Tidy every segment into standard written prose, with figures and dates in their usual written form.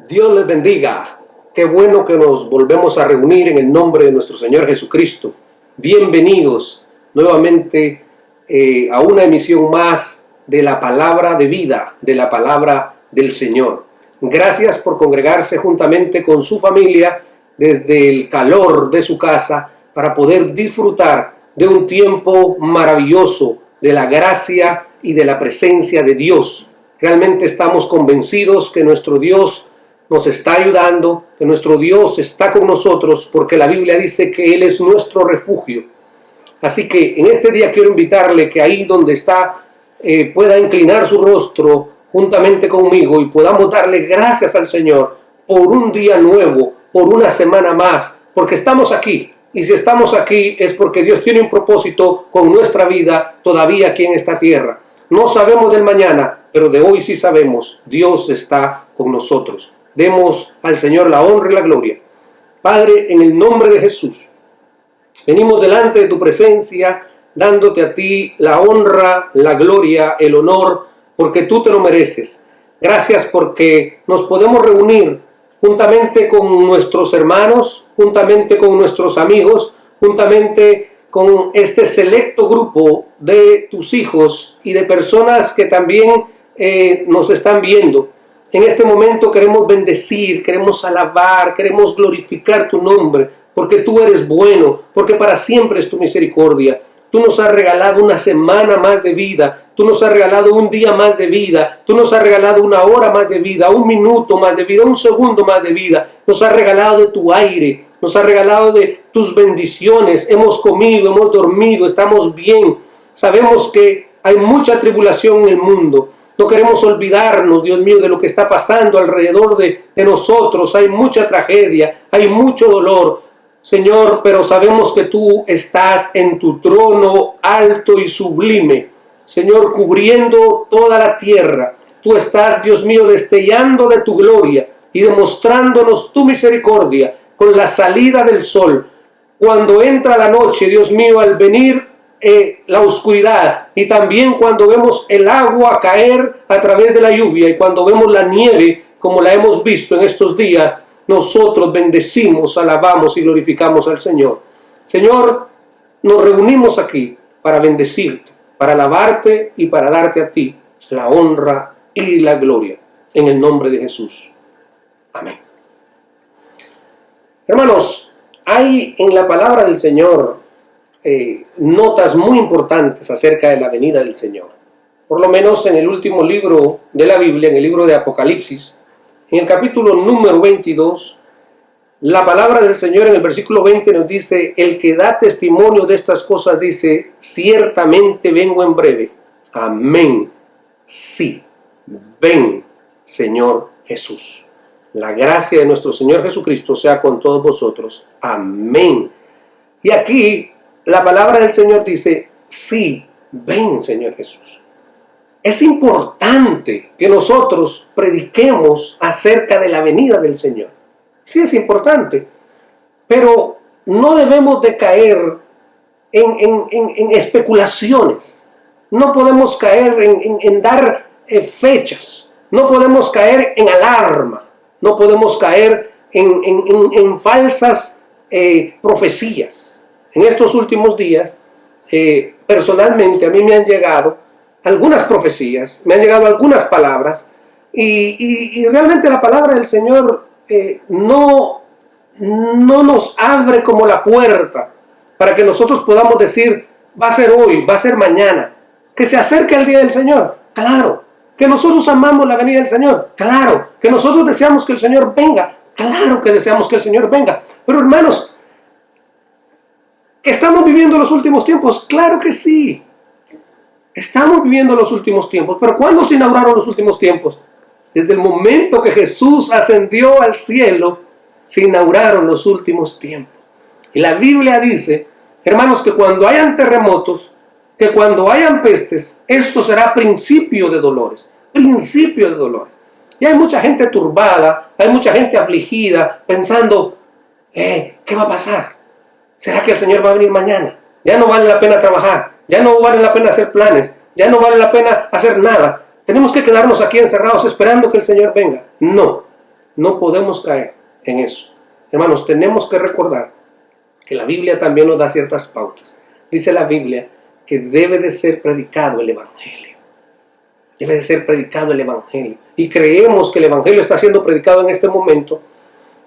Dios les bendiga. Qué bueno que nos volvemos a reunir en el nombre de nuestro Señor Jesucristo. Bienvenidos nuevamente a una emisión más de la palabra de vida, de la palabra del Señor. Gracias por congregarse juntamente con su familia desde el calor de su casa para poder disfrutar de un tiempo maravilloso de la gracia y de la presencia de Dios. Realmente estamos convencidos que nuestro Dios nos está ayudando, que nuestro Dios está con nosotros, porque la Biblia dice que Él es nuestro refugio. Así que en este día quiero invitarle que ahí donde está pueda inclinar su rostro juntamente conmigo y podamos darle gracias al Señor por un día nuevo, por una semana más, porque estamos aquí. Y si estamos aquí es porque Dios tiene un propósito con nuestra vida todavía aquí en esta tierra. No sabemos del mañana, pero de hoy sí sabemos, Dios está con nosotros. Demos al Señor la honra y la gloria. Padre, en el nombre de Jesús, venimos delante de tu presencia, dándote a ti la honra, la gloria, el honor, porque tú te lo mereces. Gracias porque nos podemos reunir juntamente con nuestros hermanos, juntamente con nuestros amigos, juntamente con este selecto grupo de tus hijos y de personas que también nos están viendo. En este momento queremos bendecir, queremos alabar, queremos glorificar tu nombre, porque tú eres bueno, porque para siempre es tu misericordia. Tú nos has regalado una semana más de vida, tú nos has regalado un día más de vida, tú nos has regalado una hora más de vida, un minuto más de vida, un segundo más de vida. Nos has regalado de tu aire, nos has regalado de tus bendiciones. Hemos comido, hemos dormido, estamos bien. Sabemos que hay mucha tribulación en el mundo. No queremos olvidarnos, Dios mío, de lo que está pasando alrededor de nosotros. Hay mucha tragedia, hay mucho dolor, Señor, pero sabemos que tú estás en tu trono alto y sublime, Señor, cubriendo toda la tierra. Tú estás, Dios mío, destellando de tu gloria y demostrándonos tu misericordia con la salida del sol. Cuando entra la noche, Dios mío, al venir la oscuridad, y también cuando vemos el agua caer a través de la lluvia y cuando vemos la nieve como la hemos visto en estos días, nosotros bendecimos, alabamos y glorificamos al Señor. Señor, nos reunimos aquí para bendecirte, para alabarte y para darte a ti la honra y la gloria en el nombre de Jesús. Amén. Hermanos, hay en la palabra del Señor notas muy importantes acerca de la venida del Señor. Por lo menos en el último libro de la Biblia, en el libro de Apocalipsis, en el capítulo número 22, la palabra del Señor en el versículo 20 nos dice: el que da testimonio de estas cosas dice, ciertamente vengo en breve. Amén. Sí, ven, Señor Jesús. La gracia de nuestro Señor Jesucristo sea con todos vosotros. Amén. Y aquí la palabra del Señor dice, sí, ven, Señor Jesús. Es importante que nosotros prediquemos acerca de la venida del Señor. Sí, es importante, pero no debemos de caer en especulaciones. No podemos caer en dar fechas. No podemos caer en alarma. No podemos caer en falsas profecías. En estos últimos días, personalmente a mí me han llegado algunas profecías, me han llegado algunas palabras y realmente la palabra del Señor no nos abre como la puerta para que nosotros podamos decir, va a ser hoy, va a ser mañana, que se acerque el día del Señor. Claro, que nosotros amamos la venida del Señor. Claro, que nosotros deseamos que el Señor venga. Claro que deseamos que el Señor venga. Pero hermanos, ¿estamos viviendo los últimos tiempos? Claro que sí. Estamos viviendo los últimos tiempos. ¿Pero cuándo se inauguraron los últimos tiempos? Desde el momento que Jesús ascendió al cielo, se inauguraron los últimos tiempos. Y la Biblia dice, hermanos, que cuando hayan terremotos, que cuando hayan pestes, esto será principio de dolores. Principio de dolores. Y hay mucha gente turbada, hay mucha gente afligida, pensando, ¿qué va a pasar? ¿Será que el Señor va a venir mañana? Ya no vale la pena trabajar, ya no vale la pena hacer planes, ya no vale la pena hacer nada. Tenemos que quedarnos aquí encerrados esperando que el Señor venga. No, No podemos caer en eso. Hermanos, tenemos que recordar que la Biblia también nos da ciertas pautas. Dice la Biblia que debe de ser predicado el Evangelio. Debe de ser predicado el Evangelio. Y creemos que el Evangelio está siendo predicado en este momento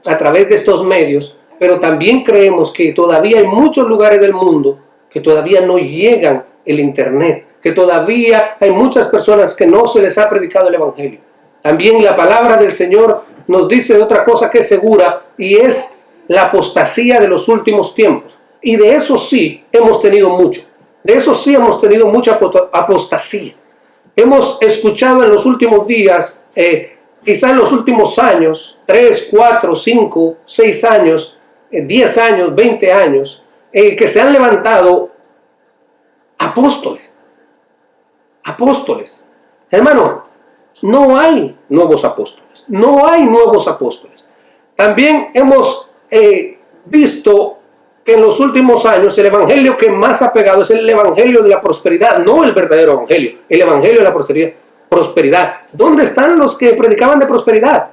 a través de estos medios, pero también creemos que todavía hay muchos lugares del mundo que todavía no llegan el Internet, que todavía hay muchas personas que no se les ha predicado el Evangelio. También la palabra del Señor nos dice otra cosa que es segura, y es la apostasía de los últimos tiempos. Y de eso sí hemos tenido mucho. De eso sí hemos tenido mucha apostasía. Hemos escuchado en los últimos días, quizá en los últimos años, 3, 4, 5, 6 años, 10 años, 20 años, que se han levantado apóstoles. Apóstoles. Hermano, no hay nuevos apóstoles. No hay nuevos apóstoles. También hemos visto que en los últimos años el evangelio que más ha pegado es el evangelio de la prosperidad, no el verdadero evangelio, el evangelio de la prosperidad. ¿Dónde están los que predicaban de prosperidad?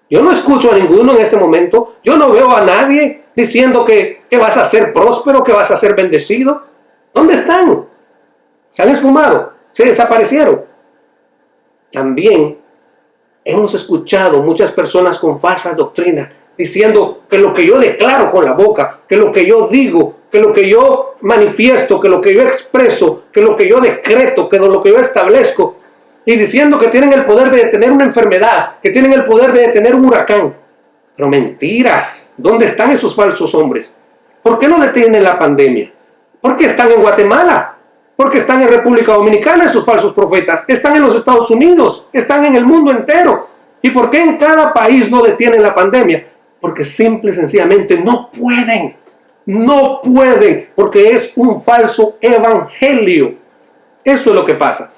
Yo no escucho a ninguno en este momento. Yo no veo a nadie diciendo que vas a ser próspero, que vas a ser bendecido. ¿Dónde están? Se han esfumado, se desaparecieron. También hemos escuchado muchas personas con falsas doctrinas diciendo que lo que yo declaro con la boca, que lo que yo digo, que lo que yo manifiesto, que lo que yo expreso, que lo que yo decreto, que lo que yo establezco, y diciendo que tienen el poder de detener una enfermedad, que tienen el poder de detener un huracán. Pero mentiras. ¿Dónde están esos falsos hombres? ¿Por qué no detienen la pandemia? ¿Por qué están en Guatemala? ¿Por qué están en República Dominicana esos falsos profetas? Están en los Estados Unidos, están en el mundo entero. ¿Y por qué en cada país no detienen la pandemia? Porque simple y sencillamente no pueden. No pueden, porque es un falso evangelio. Eso es lo que pasa.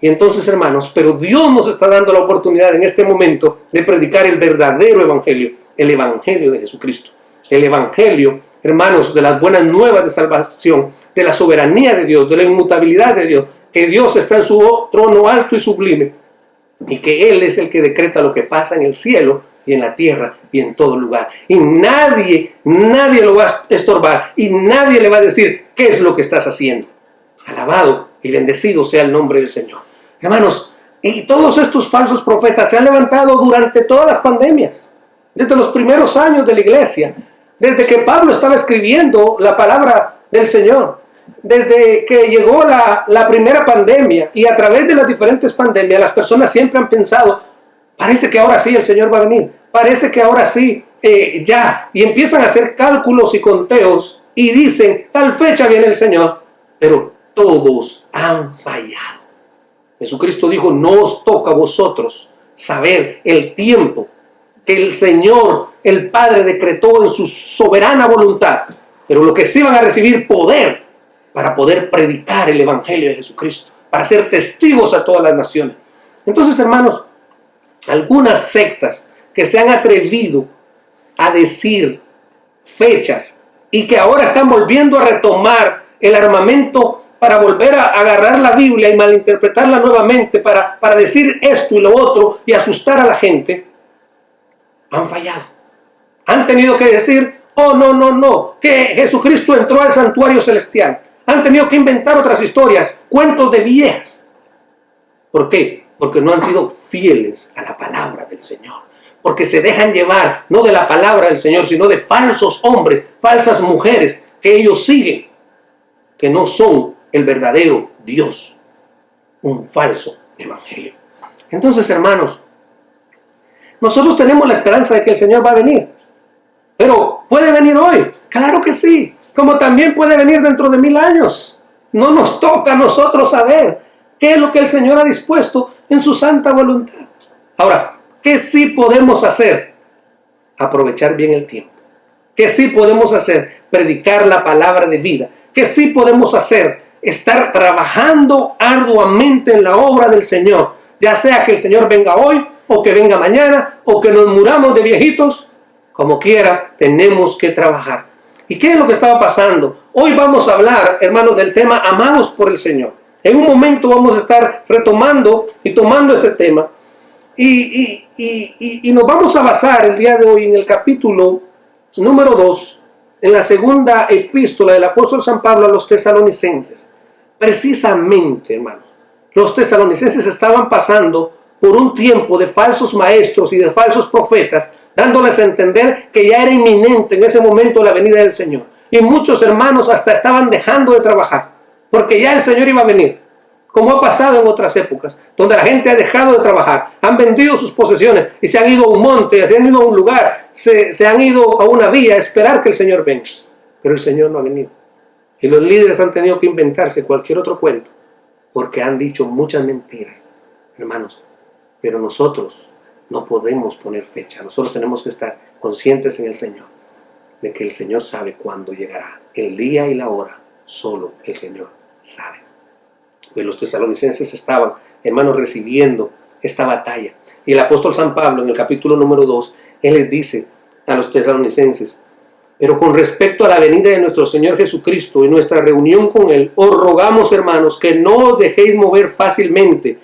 Y entonces, hermanos, pero Dios nos está dando la oportunidad en este momento de predicar el verdadero evangelio, el evangelio de Jesucristo. El evangelio, hermanos, de las buenas nuevas de salvación, de la soberanía de Dios, de la inmutabilidad de Dios, que Dios está en su trono alto y sublime, y que Él es el que decreta lo que pasa en el cielo y en la tierra y en todo lugar. Y nadie lo va a estorbar, y nadie le va a decir qué es lo que estás haciendo. Alabado y bendecido sea el nombre del Señor. Hermanos, y todos estos falsos profetas se han levantado durante todas las pandemias, desde los primeros años de la iglesia, desde que Pablo estaba escribiendo la palabra del Señor, desde que llegó la primera pandemia, y a través de las diferentes pandemias las personas siempre han pensado, parece que ahora sí el Señor va a venir, parece que ahora sí ya, y empiezan a hacer cálculos y conteos y dicen, tal fecha viene el Señor, pero todos han fallado. Jesucristo dijo, no os toca a vosotros saber el tiempo que el Señor, el Padre, decretó en su soberana voluntad, pero lo que sí van a recibir poder para poder predicar el evangelio de Jesucristo, para ser testigos a todas las naciones. Entonces, hermanos, algunas sectas que se han atrevido a decir fechas y que ahora están volviendo a retomar el armamento para volver a agarrar la Biblia y malinterpretarla nuevamente para decir esto y lo otro y asustar a la gente, han fallado. Han tenido que decir, oh no, que Jesucristo entró al santuario celestial. Han tenido que inventar otras historias, cuentos de viejas. ¿Por qué? Porque no han sido fieles a la palabra del Señor. Porque se dejan llevar, no de la palabra del Señor, sino de falsos hombres, falsas mujeres que ellos siguen, que no son el verdadero Dios, un falso evangelio. Entonces, hermanos, nosotros tenemos la esperanza de que el Señor va a venir, pero ¿puede venir hoy? Claro que sí, como también puede venir dentro de 1000 años. No nos toca a nosotros saber qué es lo que el Señor ha dispuesto en su santa voluntad. Ahora, ¿qué sí podemos hacer? Aprovechar bien el tiempo. ¿Qué sí podemos hacer? Predicar la palabra de vida. ¿Qué sí podemos hacer? Estar trabajando arduamente en la obra del Señor, ya sea que el Señor venga hoy o que venga mañana o que nos muramos de viejitos, como quiera, tenemos que trabajar. ¿Y qué es lo que estaba pasando? Hoy vamos a hablar, hermanos, del tema amados por el Señor. En un momento vamos a estar retomando y tomando ese tema, Y nos vamos a basar el día de hoy en el capítulo número 2, en la segunda epístola del apóstol San Pablo a los tesalonicenses. Precisamente, hermanos, los tesalonicenses estaban pasando por un tiempo de falsos maestros y de falsos profetas, dándoles a entender que ya era inminente en ese momento la venida del Señor. Y muchos hermanos hasta estaban dejando de trabajar, porque ya el Señor iba a venir. Como ha pasado en otras épocas, donde la gente ha dejado de trabajar, han vendido sus posesiones y se han ido a un monte, se han ido a un lugar, se han ido a una villa a esperar que el Señor venga. Pero el Señor no ha venido. Y los líderes han tenido que inventarse cualquier otro cuento, porque han dicho muchas mentiras, hermanos. Pero nosotros no podemos poner fecha. Nosotros tenemos que estar conscientes en el Señor, de que el Señor sabe cuándo llegará. El día y la hora, solo el Señor sabe. Pues los tesalonicenses estaban, hermanos, recibiendo esta batalla. Y el apóstol San Pablo, en el capítulo número 2, él les dice a los tesalonicenses: pero con respecto a la venida de nuestro Señor Jesucristo y nuestra reunión con Él, os rogamos, hermanos, que no os dejéis mover fácilmente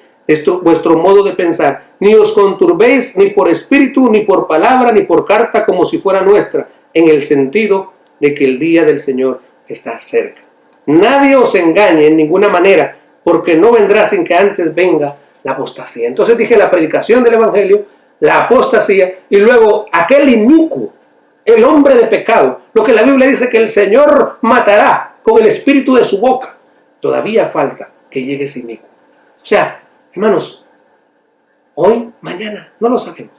vuestro modo de pensar, ni os conturbéis ni por espíritu, ni por palabra, ni por carta como si fuera nuestra, en el sentido de que el día del Señor está cerca. Nadie os engañe en ninguna manera, porque no vendrá sin que antes venga la apostasía. Entonces dije la predicación del Evangelio, la apostasía, y luego aquel inicuo, el hombre de pecado, lo que la Biblia dice que el Señor matará con el espíritu de su boca. Todavía falta que llegue ese inicuo. O sea, hermanos, hoy, mañana, no lo sabemos.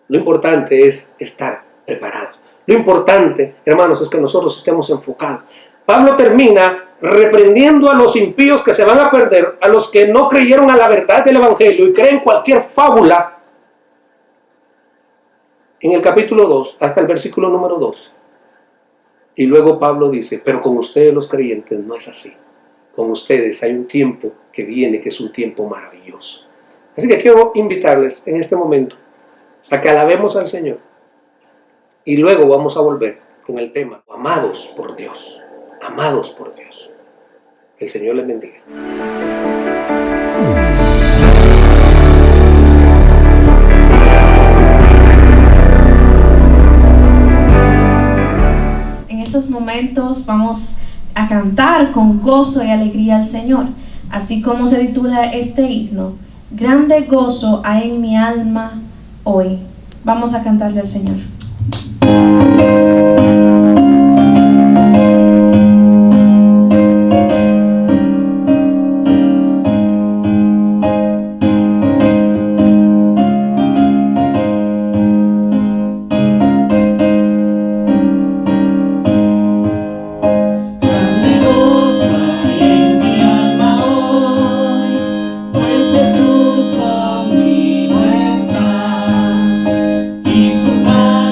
Lo importante es estar preparados. Lo importante, hermanos, es que nosotros estemos enfocados. Pablo termina reprendiendo a los impíos que se van a perder, a los que no creyeron a la verdad del Evangelio y creen cualquier fábula, en el capítulo 2, hasta el versículo número 2. Y luego Pablo dice: pero con ustedes los creyentes no es así. Con ustedes hay un tiempo que viene, que es un tiempo maravilloso. Así que quiero invitarles en este momento a que alabemos al Señor. Y luego vamos a volver con el tema: amados por Dios. Amados por Dios. Que el Señor les bendiga. En esos momentos vamos a cantar con gozo y alegría al Señor, así como se titula este himno: grande gozo hay en mi alma hoy. Vamos a cantarle al Señor. Jesús conmigo está y su paz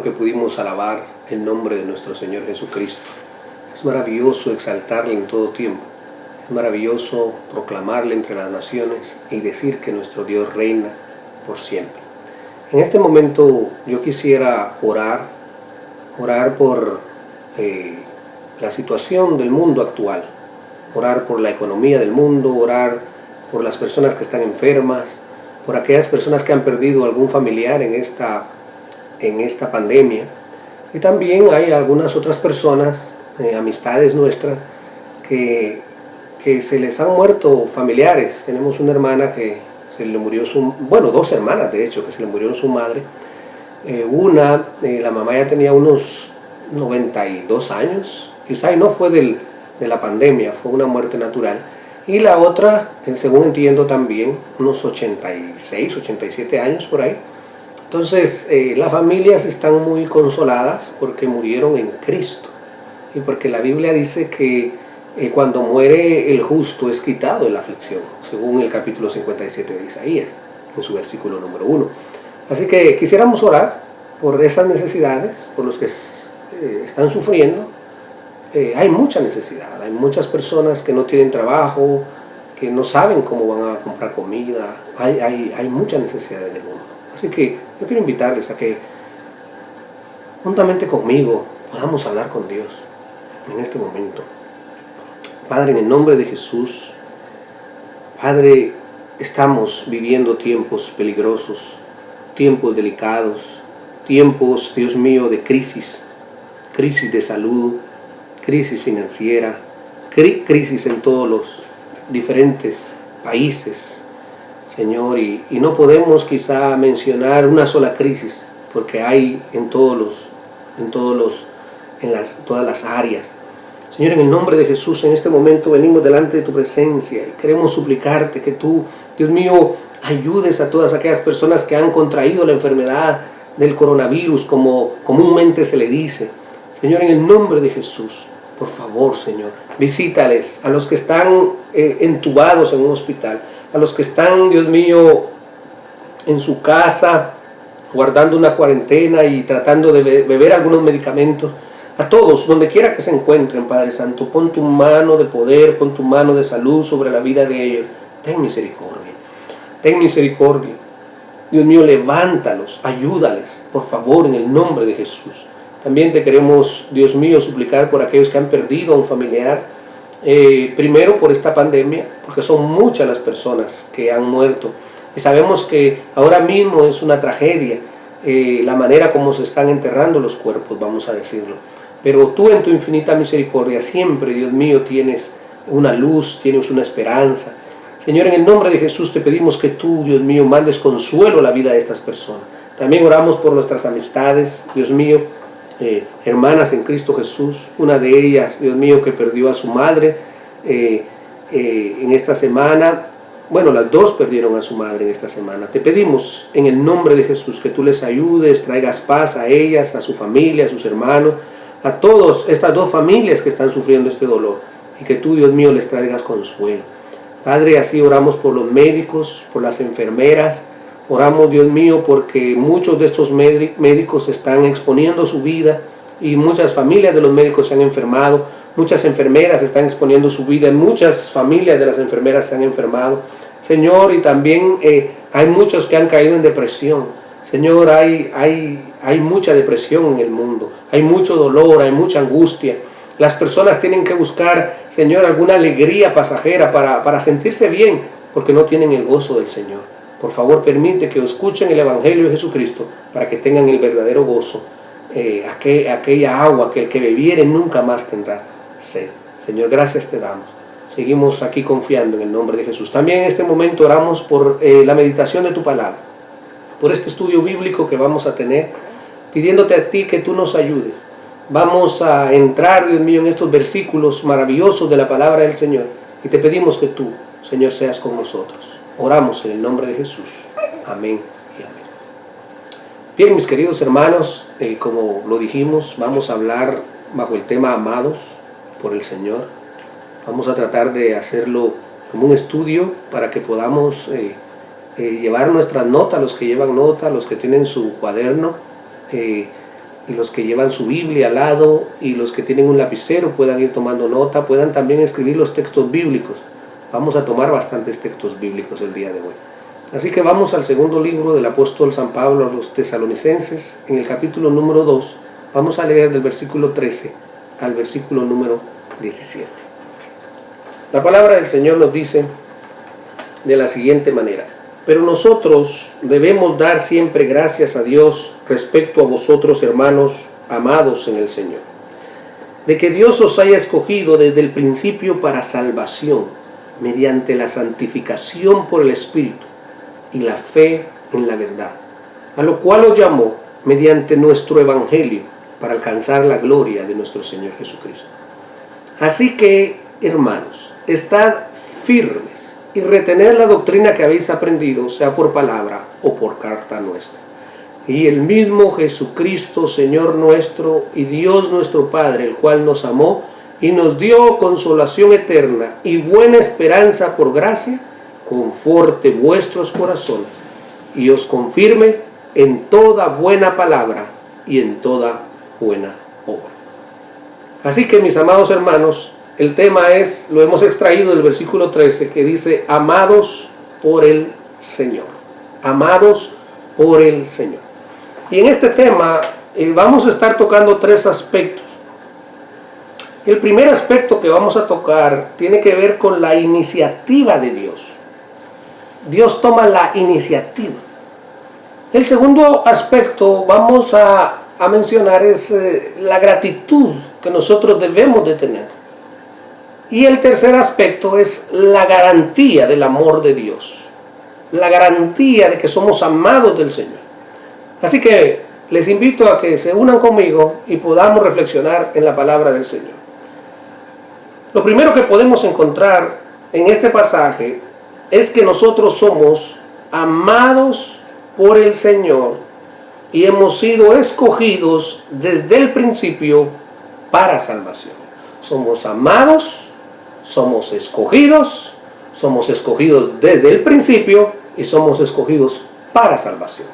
que pudimos alabar el nombre de nuestro Señor Jesucristo. Es maravilloso exaltarle en todo tiempo. Es maravilloso proclamarle entre las naciones y decir que nuestro Dios reina por siempre. En este momento yo quisiera orar por la situación del mundo actual, orar por la economía del mundo, orar por las personas que están enfermas, por aquellas personas que han perdido algún familiar en esta pandemia. Y también hay algunas otras personas, amistades nuestras, que se les han muerto familiares. Tenemos una hermana que se le murió dos hermanas de hecho, que se le murió su madre. La mamá ya tenía unos 92 años, quizá, y no fue de la pandemia, fue una muerte natural. Y la otra, según entiendo también, unos 86, 87 años por ahí. Entonces, las familias están muy consoladas porque murieron en Cristo. Y porque la Biblia dice que cuando muere el justo es quitado de la aflicción, según el capítulo 57 de Isaías, en su versículo número 1. Así que quisiéramos orar por esas necesidades, por los que están sufriendo. Hay mucha necesidad, hay muchas personas que no tienen trabajo, que no saben cómo van a comprar comida, hay mucha necesidad en el mundo. Así que yo quiero invitarles a que juntamente conmigo podamos hablar con Dios en este momento. Padre, en el nombre de Jesús, Padre, estamos viviendo tiempos peligrosos, tiempos delicados, tiempos, Dios mío, de crisis de salud, crisis financiera, crisis en todos los diferentes países, Señor, y no podemos quizá mencionar una sola crisis, porque hay en todas las áreas. Señor, en el nombre de Jesús, en este momento venimos delante de tu presencia y queremos suplicarte que tú, Dios mío, ayudes a todas aquellas personas que han contraído la enfermedad del coronavirus, como comúnmente se le dice. Señor, en el nombre de Jesús, por favor, Señor, visítales a los que están entubados en un hospital, a los que están, Dios mío, en su casa, guardando una cuarentena y tratando de beber algunos medicamentos. A todos, donde quiera que se encuentren, Padre Santo, pon tu mano de poder, pon tu mano de salud sobre la vida de ellos. Ten misericordia, ten misericordia. Dios mío, levántalos, ayúdales, por favor, en el nombre de Jesús. También te queremos, Dios mío, suplicar por aquellos que han perdido a un familiar, primero por esta pandemia, porque son muchas las personas que han muerto. Y sabemos que ahora mismo es una tragedia la manera como se están enterrando los cuerpos, vamos a decirlo. Pero tú en tu infinita misericordia siempre, Dios mío, tienes una luz, tienes una esperanza. Señor, en el nombre de Jesús te pedimos que tú, Dios mío, mandes consuelo a la vida de estas personas. También oramos por nuestras amistades, Dios mío, hermanas en Cristo Jesús. Una de ellas, Dios mío, que perdió a su madre en esta semana. Bueno, las dos perdieron a su madre en esta semana. Te pedimos en el nombre de Jesús que tú les ayudes, traigas paz a ellas, a su familia, a sus hermanos, a todas estas dos familias que están sufriendo este dolor, y que tú, Dios mío, les traigas consuelo. Padre, así oramos por los médicos, por las enfermeras. Oramos, Dios mío, porque muchos de estos médicos están exponiendo su vida y muchas familias de los médicos se han enfermado. Muchas enfermeras están exponiendo su vida, muchas familias de las enfermeras se han enfermado. Señor, y también hay muchos que han caído en depresión. Señor, hay mucha depresión en el mundo, hay mucho dolor, hay mucha angustia. Las personas tienen que buscar, Señor, alguna alegría pasajera para sentirse bien, porque no tienen el gozo del Señor. Por favor, permite que escuchen el Evangelio de Jesucristo para que tengan el verdadero gozo, aquella agua que el que bebiere nunca más tendrá sed. Señor, gracias te damos. Seguimos aquí confiando en el nombre de Jesús. También en este momento oramos por la meditación de tu palabra, por este estudio bíblico que vamos a tener, pidiéndote a ti que tú nos ayudes. Vamos a entrar, Dios mío, en estos versículos maravillosos de la palabra del Señor y te pedimos que tú, Señor, seas con nosotros. Oramos en el nombre de Jesús. Amén y amén. Bien, mis queridos hermanos, como lo dijimos, vamos a hablar bajo el tema amados por el Señor. Vamos a tratar de hacerlo como un estudio para que podamos llevar nuestras notas, los que llevan nota, los que tienen su cuaderno, y los que llevan su Biblia al lado y los que tienen un lapicero puedan ir tomando nota, puedan también escribir los textos bíblicos. Vamos a tomar bastantes textos bíblicos el día de hoy. Así que vamos al segundo libro del apóstol San Pablo a los Tesalonicenses, en el capítulo número 2. Vamos a leer del versículo 13 al versículo número 17. La palabra del Señor nos dice de la siguiente manera: pero nosotros debemos dar siempre gracias a Dios respecto a vosotros, hermanos amados en el Señor, de que Dios os haya escogido desde el principio para salvación, mediante la santificación por el Espíritu y la fe en la verdad, a lo cual os llamó mediante nuestro Evangelio para alcanzar la gloria de nuestro Señor Jesucristo. Así que, hermanos, estad firmes y retened la doctrina que habéis aprendido, sea por palabra o por carta nuestra. Y el mismo Jesucristo, Señor nuestro y Dios nuestro Padre, el cual nos amó y nos dio consolación eterna y buena esperanza por gracia, conforte vuestros corazones y os confirme en toda buena palabra y en toda buena obra. Así que, mis amados hermanos, el tema es, lo hemos extraído del versículo 13, que dice: amados por el Señor. Amados por el Señor. Y en este tema vamos a estar tocando tres aspectos. El primer aspecto que vamos a tocar tiene que ver con la iniciativa de Dios. Dios toma la iniciativa. El segundo aspecto vamos a mencionar es la gratitud que nosotros debemos de tener. Y el tercer aspecto es la garantía del amor de Dios, la garantía de que somos amados del Señor. Así que les invito a que se unan conmigo y podamos reflexionar en la palabra del Señor. Lo primero que podemos encontrar en este pasaje es que nosotros somos amados por el Señor y hemos sido escogidos desde el principio para salvación. Somos amados, somos escogidos desde el principio y somos escogidos para salvación.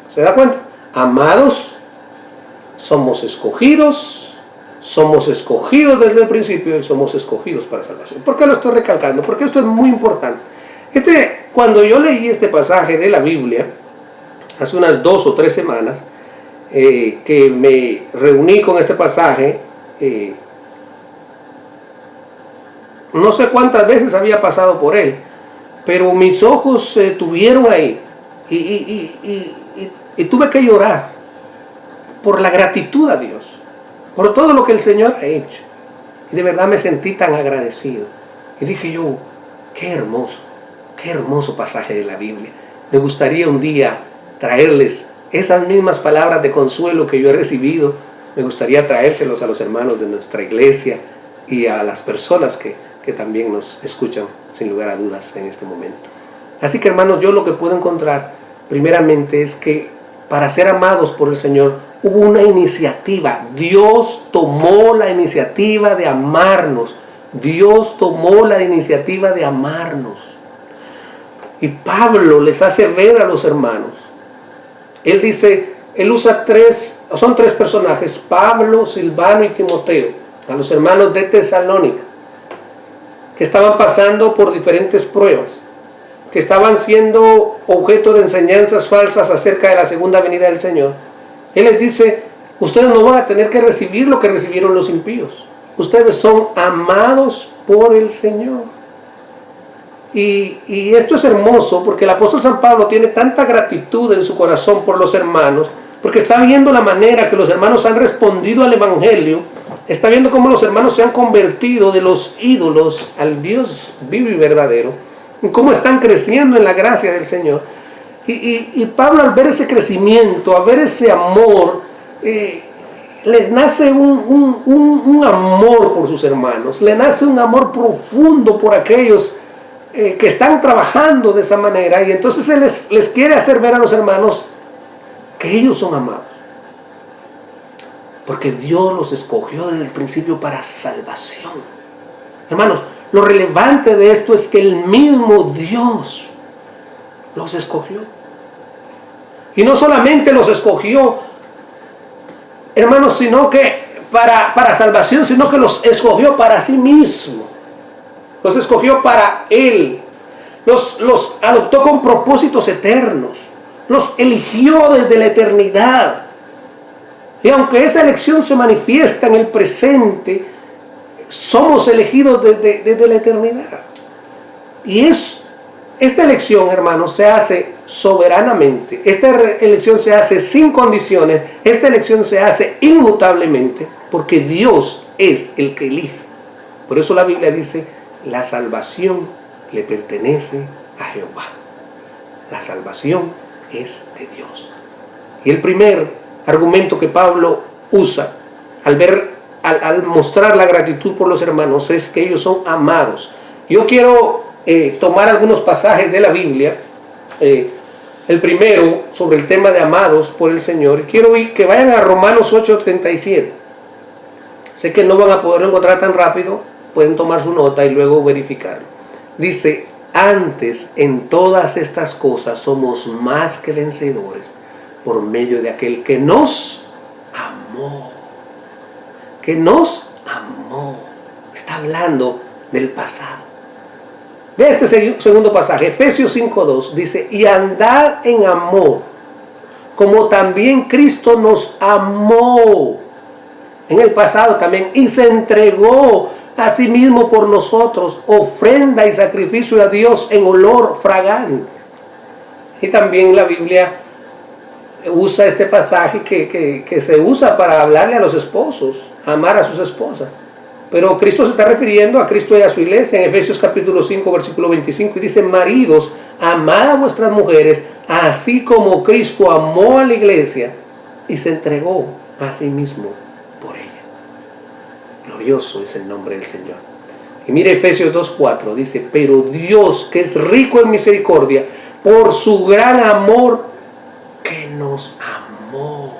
¿Se da cuenta? Amados, somos escogidos desde el principio y somos escogidos para salvación. ¿Por qué lo estoy recalcando? Porque esto es muy importante. Cuando yo leí este pasaje de la Biblia, hace unas 2 o 3 semanas, que me reuní con este pasaje, no sé cuántas veces había pasado por él, pero mis ojos se tuvieron ahí y tuve que llorar por la gratitud a Dios, por todo lo que el Señor ha hecho. Y de verdad me sentí tan agradecido. Y dije yo, qué hermoso pasaje de la Biblia. Me gustaría un día traerles esas mismas palabras de consuelo que yo he recibido. Me gustaría traérselos a los hermanos de nuestra iglesia y a las personas que también nos escuchan, sin lugar a dudas, en este momento. Así que, hermanos, yo lo que puedo encontrar primeramente es que para ser amados por el Señor hubo una iniciativa. Dios tomó la iniciativa de amarnos. Dios tomó la iniciativa de amarnos. Y Pablo les hace ver a los hermanos. Él dice, él usa son tres personajes: Pablo, Silvano y Timoteo, a los hermanos de Tesalónica, que estaban pasando por diferentes pruebas, que estaban siendo objeto de enseñanzas falsas acerca de la segunda venida del Señor. Él les dice, ustedes no van a tener que recibir lo que recibieron los impíos. Ustedes son amados por el Señor. Y esto es hermoso porque el apóstol San Pablo tiene tanta gratitud en su corazón por los hermanos, porque está viendo la manera que los hermanos han respondido al Evangelio, está viendo cómo los hermanos se han convertido de los ídolos al Dios vivo y verdadero, cómo están creciendo en la gracia del Señor. Y Pablo, al ver ese crecimiento, al ver ese amor, le nace un amor por sus hermanos, le nace un amor profundo por aquellos que están trabajando de esa manera, y entonces él les quiere hacer ver a los hermanos que ellos son amados, porque Dios los escogió desde el principio para salvación. Hermanos, lo relevante de esto es que el mismo Dios los escogió. Y no solamente los escogió hermanos, sino que para salvación, sino que los escogió para sí mismo. Los escogió para Él. Los adoptó con propósitos eternos. Los eligió desde la eternidad. Y aunque esa elección se manifiesta en el presente, somos elegidos desde la eternidad. Y esta elección, hermanos, se hace soberanamente. Esta elección se hace sin condiciones. Esta elección se hace inmutablemente, porque Dios es el que elige. Por eso la Biblia dice, la salvación le pertenece a Jehová. La salvación es de Dios. Y el primer argumento que Pablo usa al mostrar la gratitud por los hermanos es que ellos son amados. Yo quiero tomar algunos pasajes de la Biblia. El primero sobre el tema de amados por el Señor. Quiero que vayan a Romanos 8:37. Sé que no van a poderlo encontrar tan rápido. Pueden tomar su nota y luego verificarlo. Dice, antes en todas estas cosas somos más que vencedores por medio de aquel que nos amó. Que nos amó. Está hablando del pasado. Ve este segundo pasaje, Efesios 5:2, dice, y andad en amor, como también Cristo nos amó en el pasado también, y se entregó a sí mismo por nosotros, ofrenda y sacrificio a Dios en olor fragante. Y también la Biblia usa este pasaje que se usa para hablarle a los esposos, amar a sus esposas. Pero Cristo se está refiriendo a Cristo y a su iglesia en Efesios capítulo 5, versículo 25. Y dice, maridos, amad a vuestras mujeres, así como Cristo amó a la iglesia y se entregó a sí mismo por ella. Glorioso es el nombre del Señor. Y mire Efesios 2:4, dice, pero Dios, que es rico en misericordia, por su gran amor que nos amó.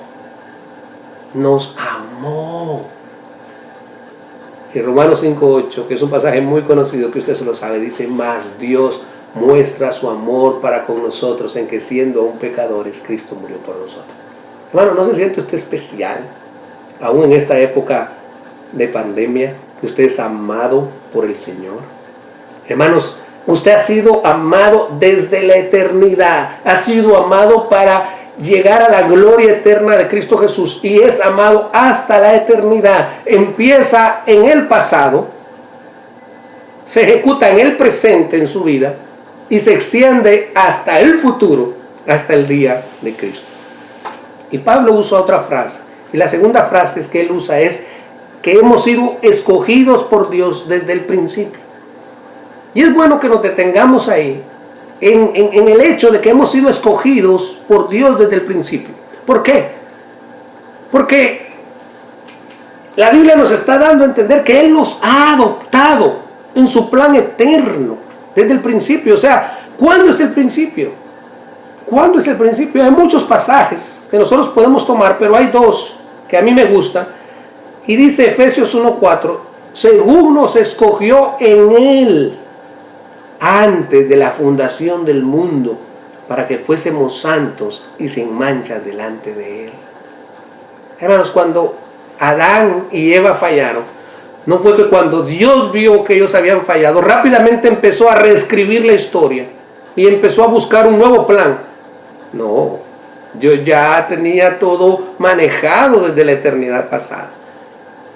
Nos amó. En Romanos 5:8, que es un pasaje muy conocido que usted se lo sabe, dice, mas Dios muestra su amor para con nosotros en que siendo aún pecadores, Cristo murió por nosotros. Hermano, ¿no se siente usted especial? Aún en esta época de pandemia, que usted es amado por el Señor. Hermanos, usted ha sido amado desde la eternidad. Ha sido amado para llegar a la gloria eterna de Cristo Jesús y es amado hasta la eternidad. Empieza en el pasado, se ejecuta en el presente en su vida y se extiende hasta el futuro, hasta el día de Cristo. Y Pablo usa otra frase, y la segunda frase que él usa es que hemos sido escogidos por Dios desde el principio. Y es bueno que nos detengamos ahí en el hecho de que hemos sido escogidos por Dios desde el principio. ¿Por qué? Porque la Biblia nos está dando a entender que Él nos ha adoptado en su plan eterno desde el principio. O sea, ¿cuándo es el principio? ¿Cuándo es el principio? Hay muchos pasajes que nosotros podemos tomar, pero hay dos que a mí me gustan. Y dice Efesios 1:4, según nos escogió en Él antes de la fundación del mundo, para que fuésemos santos y sin mancha delante de Él. Hermanos, cuando Adán y Eva fallaron, no fue que cuando Dios vio que ellos habían fallado, rápidamente empezó a reescribir la historia y empezó a buscar un nuevo plan. No, Dios ya tenía todo manejado desde la eternidad pasada.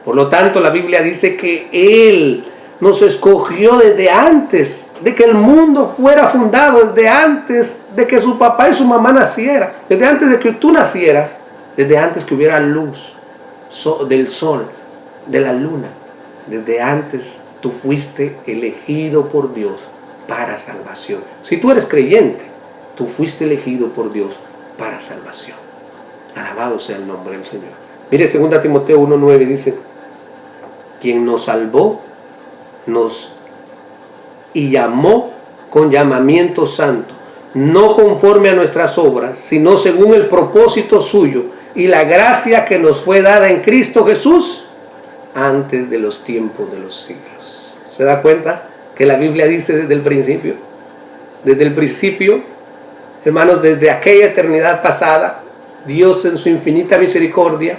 Por lo tanto, la Biblia dice que Él nos escogió desde antes de que el mundo fuera fundado, desde antes de que su papá y su mamá nacieran, desde antes de que tú nacieras, desde antes que hubiera luz del sol, de la luna. Desde antes tú fuiste elegido por Dios para salvación. Si tú eres creyente, tú fuiste elegido por Dios para salvación. Alabado sea el nombre del Señor. Mire 2 Timoteo 1:9 dice, quien nos salvó y llamó con llamamiento santo, no conforme a nuestras obras, sino según el propósito suyo y la gracia que nos fue dada en Cristo Jesús antes de los tiempos de los siglos. ¿Se da cuenta que la Biblia dice desde el principio? Desde el principio, hermanos, desde aquella eternidad pasada, Dios en su infinita misericordia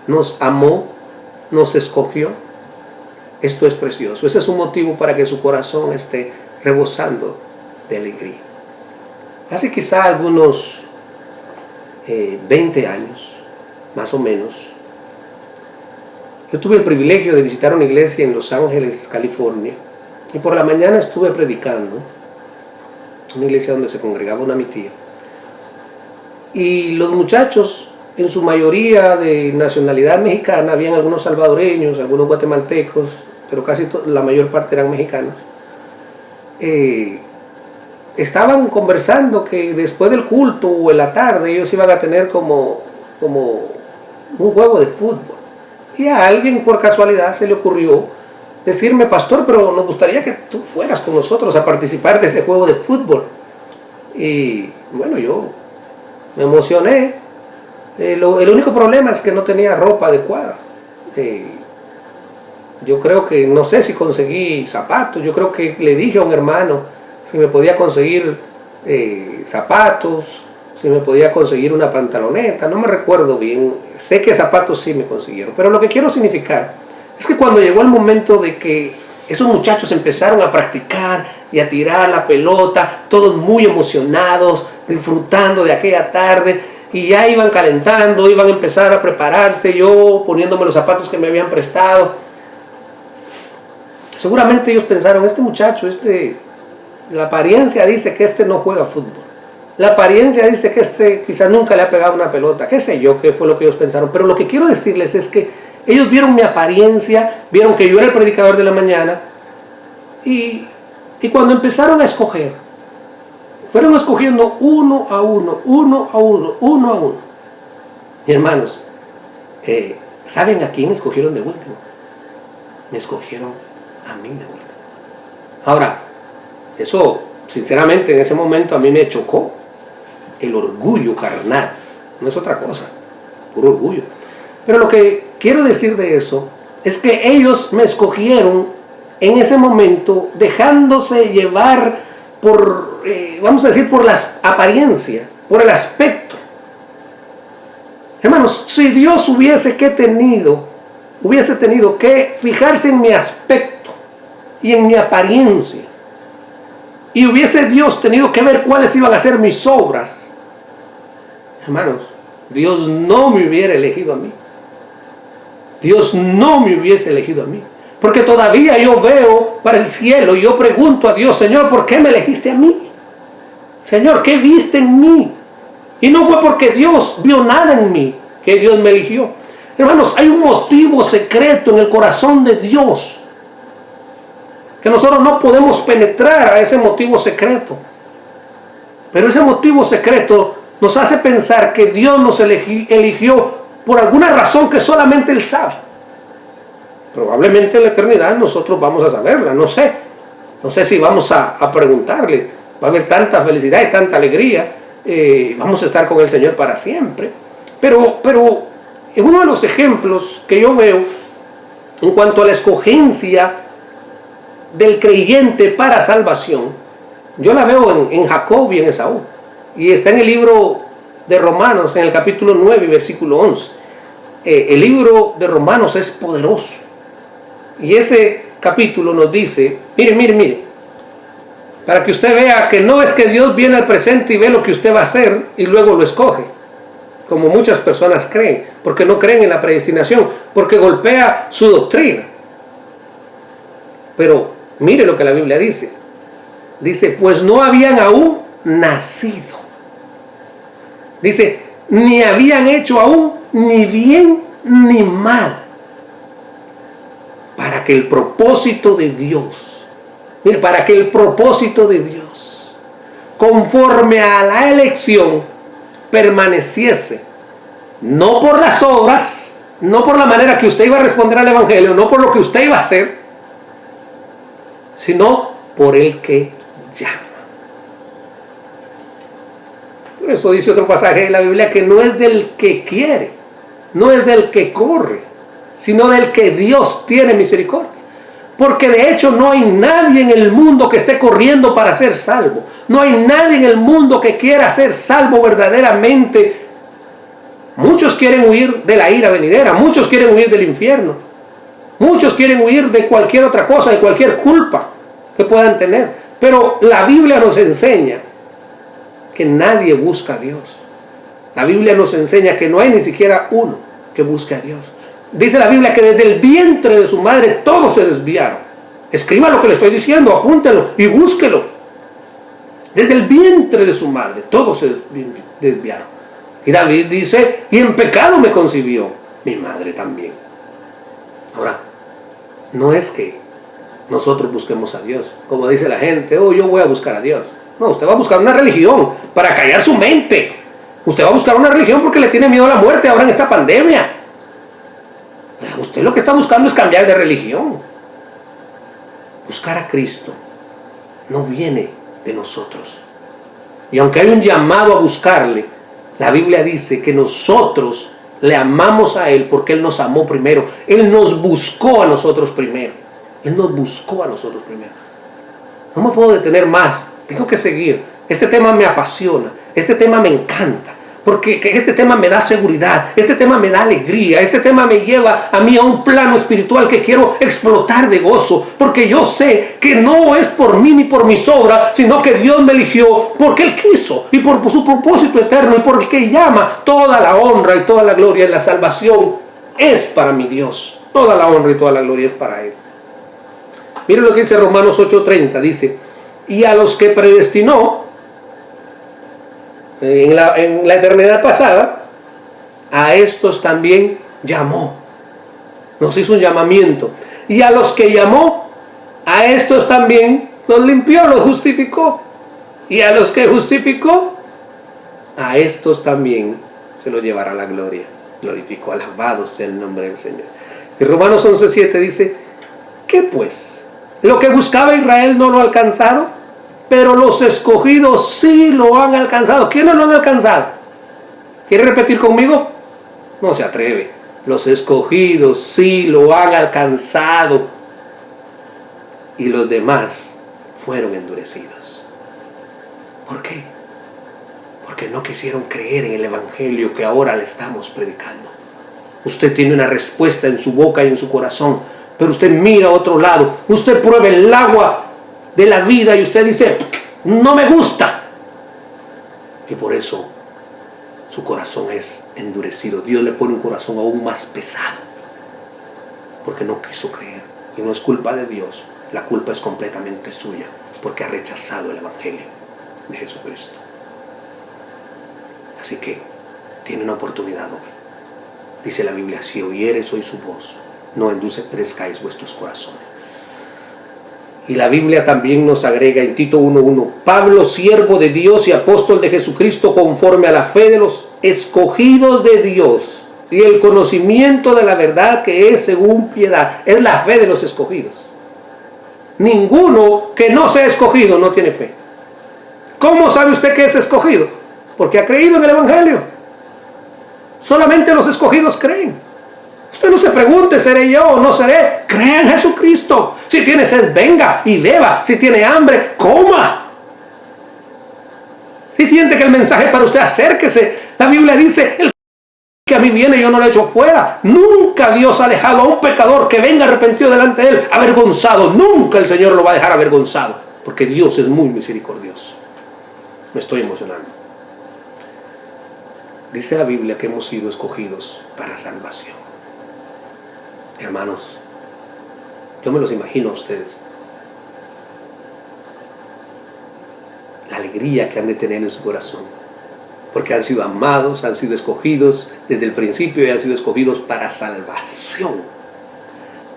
nos amó, nos escogió. Esto es precioso. Ese es un motivo para que su corazón esté rebosando de alegría. Hace quizá algunos 20 años, más o menos, yo tuve el privilegio de visitar una iglesia en Los Ángeles, California, y por la mañana estuve predicando, una iglesia donde se congregaba una mi tía. Y los muchachos, en su mayoría de nacionalidad mexicana, habían algunos salvadoreños, algunos guatemaltecos, pero casi la mayor parte eran mexicanos. Estaban conversando que después del culto o en la tarde ellos iban a tener como un juego de fútbol. Y a alguien por casualidad se le ocurrió decirme: pastor, pero nos gustaría que tú fueras con nosotros a participar de ese juego de fútbol. Y bueno, yo me emocioné. El único problema es que no tenía ropa adecuada. Yo creo que, no sé si conseguí zapatos. Yo creo que le dije a un hermano si me podía conseguir zapatos, si me podía conseguir una pantaloneta, no me recuerdo bien. Sé que zapatos sí me consiguieron, pero lo que quiero significar es que cuando llegó el momento de que esos muchachos empezaron a practicar y a tirar la pelota, todos muy emocionados, disfrutando de aquella tarde, y ya iban calentando, iban a empezar a prepararse, yo poniéndome los zapatos que me habían prestado. Seguramente ellos pensaron: este muchacho, la apariencia dice que no juega fútbol. La apariencia dice que quizás nunca le ha pegado una pelota. Qué sé yo qué fue lo que ellos pensaron. Pero lo que quiero decirles es que ellos vieron mi apariencia, vieron que yo era el predicador de la mañana. Y cuando empezaron a escoger, fueron escogiendo uno a uno. Y hermanos, ¿saben a quién escogieron de último? Me escogieron a mí de último. Ahora, eso, sinceramente, en ese momento a mí me chocó. El orgullo carnal, no es otra cosa, puro orgullo. Pero lo que quiero decir de eso es que ellos me escogieron en ese momento dejándose llevar por, vamos a decir, por la apariencia, por el aspecto. Hermanos, si Dios hubiese tenido que fijarse en mi aspecto y en mi apariencia, y hubiese Dios tenido que ver cuáles iban a ser mis obras, hermanos, Dios no me hubiera elegido a mí. Dios no me hubiese elegido a mí. Porque todavía yo veo para el cielo y yo pregunto a Dios: Señor, ¿por qué me elegiste a mí? Señor, ¿qué viste en mí? Y no fue porque Dios vio nada en mí que Dios me eligió. Hermanos, hay un motivo secreto en el corazón de Dios, que nosotros no podemos penetrar a ese motivo secreto. Pero ese motivo secreto nos hace pensar que Dios nos eligió por alguna razón que solamente Él sabe. Probablemente en la eternidad nosotros vamos a saberla, no sé. No sé si vamos a preguntarle. Va a haber tanta felicidad y tanta alegría. Vamos a estar con el Señor para siempre. Pero uno de los ejemplos que yo veo en cuanto a la escogencia del creyente para salvación, yo la veo en Jacob y en Esaú. Y está en el libro de Romanos, en el capítulo 9, versículo 11. El libro de Romanos es poderoso. Y ese capítulo nos dice, mire, para que usted vea que no es que Dios viene al presente y ve lo que usted va a hacer y luego lo escoge, como muchas personas creen, porque no creen en la predestinación, porque golpea su doctrina. Pero mire lo que la Biblia dice. Dice: pues no habían aún nacido. Dice: ni habían hecho aún ni bien ni mal, para que el propósito de Dios, mire, para que el propósito de Dios, conforme a la elección, permaneciese, no por las obras, no por la manera que usted iba a responder al Evangelio, no por lo que usted iba a hacer, sino por el que llama. Por eso dice otro pasaje de la Biblia que no es del que quiere, no es del que corre, sino del que Dios tiene misericordia. Porque de hecho no hay nadie en el mundo que esté corriendo para ser salvo. No hay nadie en el mundo que quiera ser salvo verdaderamente. Muchos quieren huir de la ira venidera, muchos quieren huir del infierno, muchos quieren huir de cualquier otra cosa, de cualquier culpa que puedan tener. Pero la Biblia nos enseña que nadie busca a Dios. La Biblia nos enseña que no hay ni siquiera uno que busque a Dios. Dice la Biblia que desde el vientre de su madre todos se desviaron. Escriba lo que le estoy diciendo, apúntelo y búsquelo. Desde el vientre de su madre todos se desviaron. Y David dice, y en pecado me concibió mi madre también. Ahora, no es que nosotros busquemos a Dios, como dice la gente, oh, yo voy a buscar a Dios. No, usted va a buscar una religión para callar su mente. Usted va a buscar una religión porque le tiene miedo a la muerte ahora en esta pandemia. Usted lo que está buscando es cambiar de religión. Buscar a Cristo no viene de nosotros. Y aunque hay un llamado a buscarle, la Biblia dice que nosotros le amamos a Él porque Él nos amó primero. Él nos buscó a nosotros primero. Él nos buscó a nosotros primero. No me puedo detener más. Tengo que seguir. Este tema me apasiona. Este tema me encanta. Porque este tema me da seguridad. Este tema me da alegría. Este tema me lleva a mí a un plano espiritual que quiero explotar de gozo. Porque yo sé que no es por mí ni por mis obras, sino que Dios me eligió porque Él quiso. Y por su propósito eterno. Y por el que llama toda la honra y toda la gloria en la salvación. Es para mi Dios. Toda la honra y toda la gloria es para Él. Miren lo que dice Romanos 8:30. Dice, y a los que predestinó en la eternidad pasada, a estos también llamó. Nos hizo un llamamiento. Y a los que llamó, a estos también los limpió, los justificó. Y a los que justificó, a estos también se los llevará a la gloria. Glorificó, alabado sea el nombre del Señor. Y Romanos 11:7 dice, ¿qué pues? Lo que buscaba Israel no lo ha alcanzado, pero los escogidos sí lo han alcanzado. ¿Quiénes lo han alcanzado? ¿Quiere repetir conmigo? No se atreve. Los escogidos sí lo han alcanzado. Y los demás fueron endurecidos. ¿Por qué? Porque no quisieron creer en el evangelio que ahora le estamos predicando. Usted tiene una respuesta en su boca y en su corazón, pero usted mira a otro lado. Usted prueba el agua de la vida y usted dice, no me gusta. Y por eso su corazón es endurecido. Dios le pone un corazón aún más pesado, porque no quiso creer. Y no es culpa de Dios, la culpa es completamente suya, porque ha rechazado el evangelio de Jesucristo. Así que tiene una oportunidad hoy. Dice la Biblia, si oyeres hoy su voz, no endurezcáis vuestros corazones. Y la Biblia también nos agrega en Tito 1:1, Pablo, siervo de Dios y apóstol de Jesucristo, conforme a la fe de los escogidos de Dios y el conocimiento de la verdad que es según piedad. Es la fe de los escogidos. Ninguno que no sea escogido no tiene fe. ¿Cómo sabe usted que es escogido? Porque ha creído en el evangelio. Solamente los escogidos creen. Usted no se pregunte, ¿seré yo o no seré? Crea en Jesucristo. Si tiene sed, venga y beba. Si tiene hambre, coma. Si siente que el mensaje para usted, acérquese. La Biblia dice, el que a mí viene yo no lo echo fuera. Nunca Dios ha dejado a un pecador que venga arrepentido delante de Él avergonzado. Nunca el Señor lo va a dejar avergonzado, porque Dios es muy misericordioso. Me estoy emocionando. Dice la Biblia que hemos sido escogidos para salvación. Hermanos, yo me los imagino a ustedes. La alegría que han de tener en su corazón. Porque han sido amados, han sido escogidos desde el principio y han sido escogidos para salvación.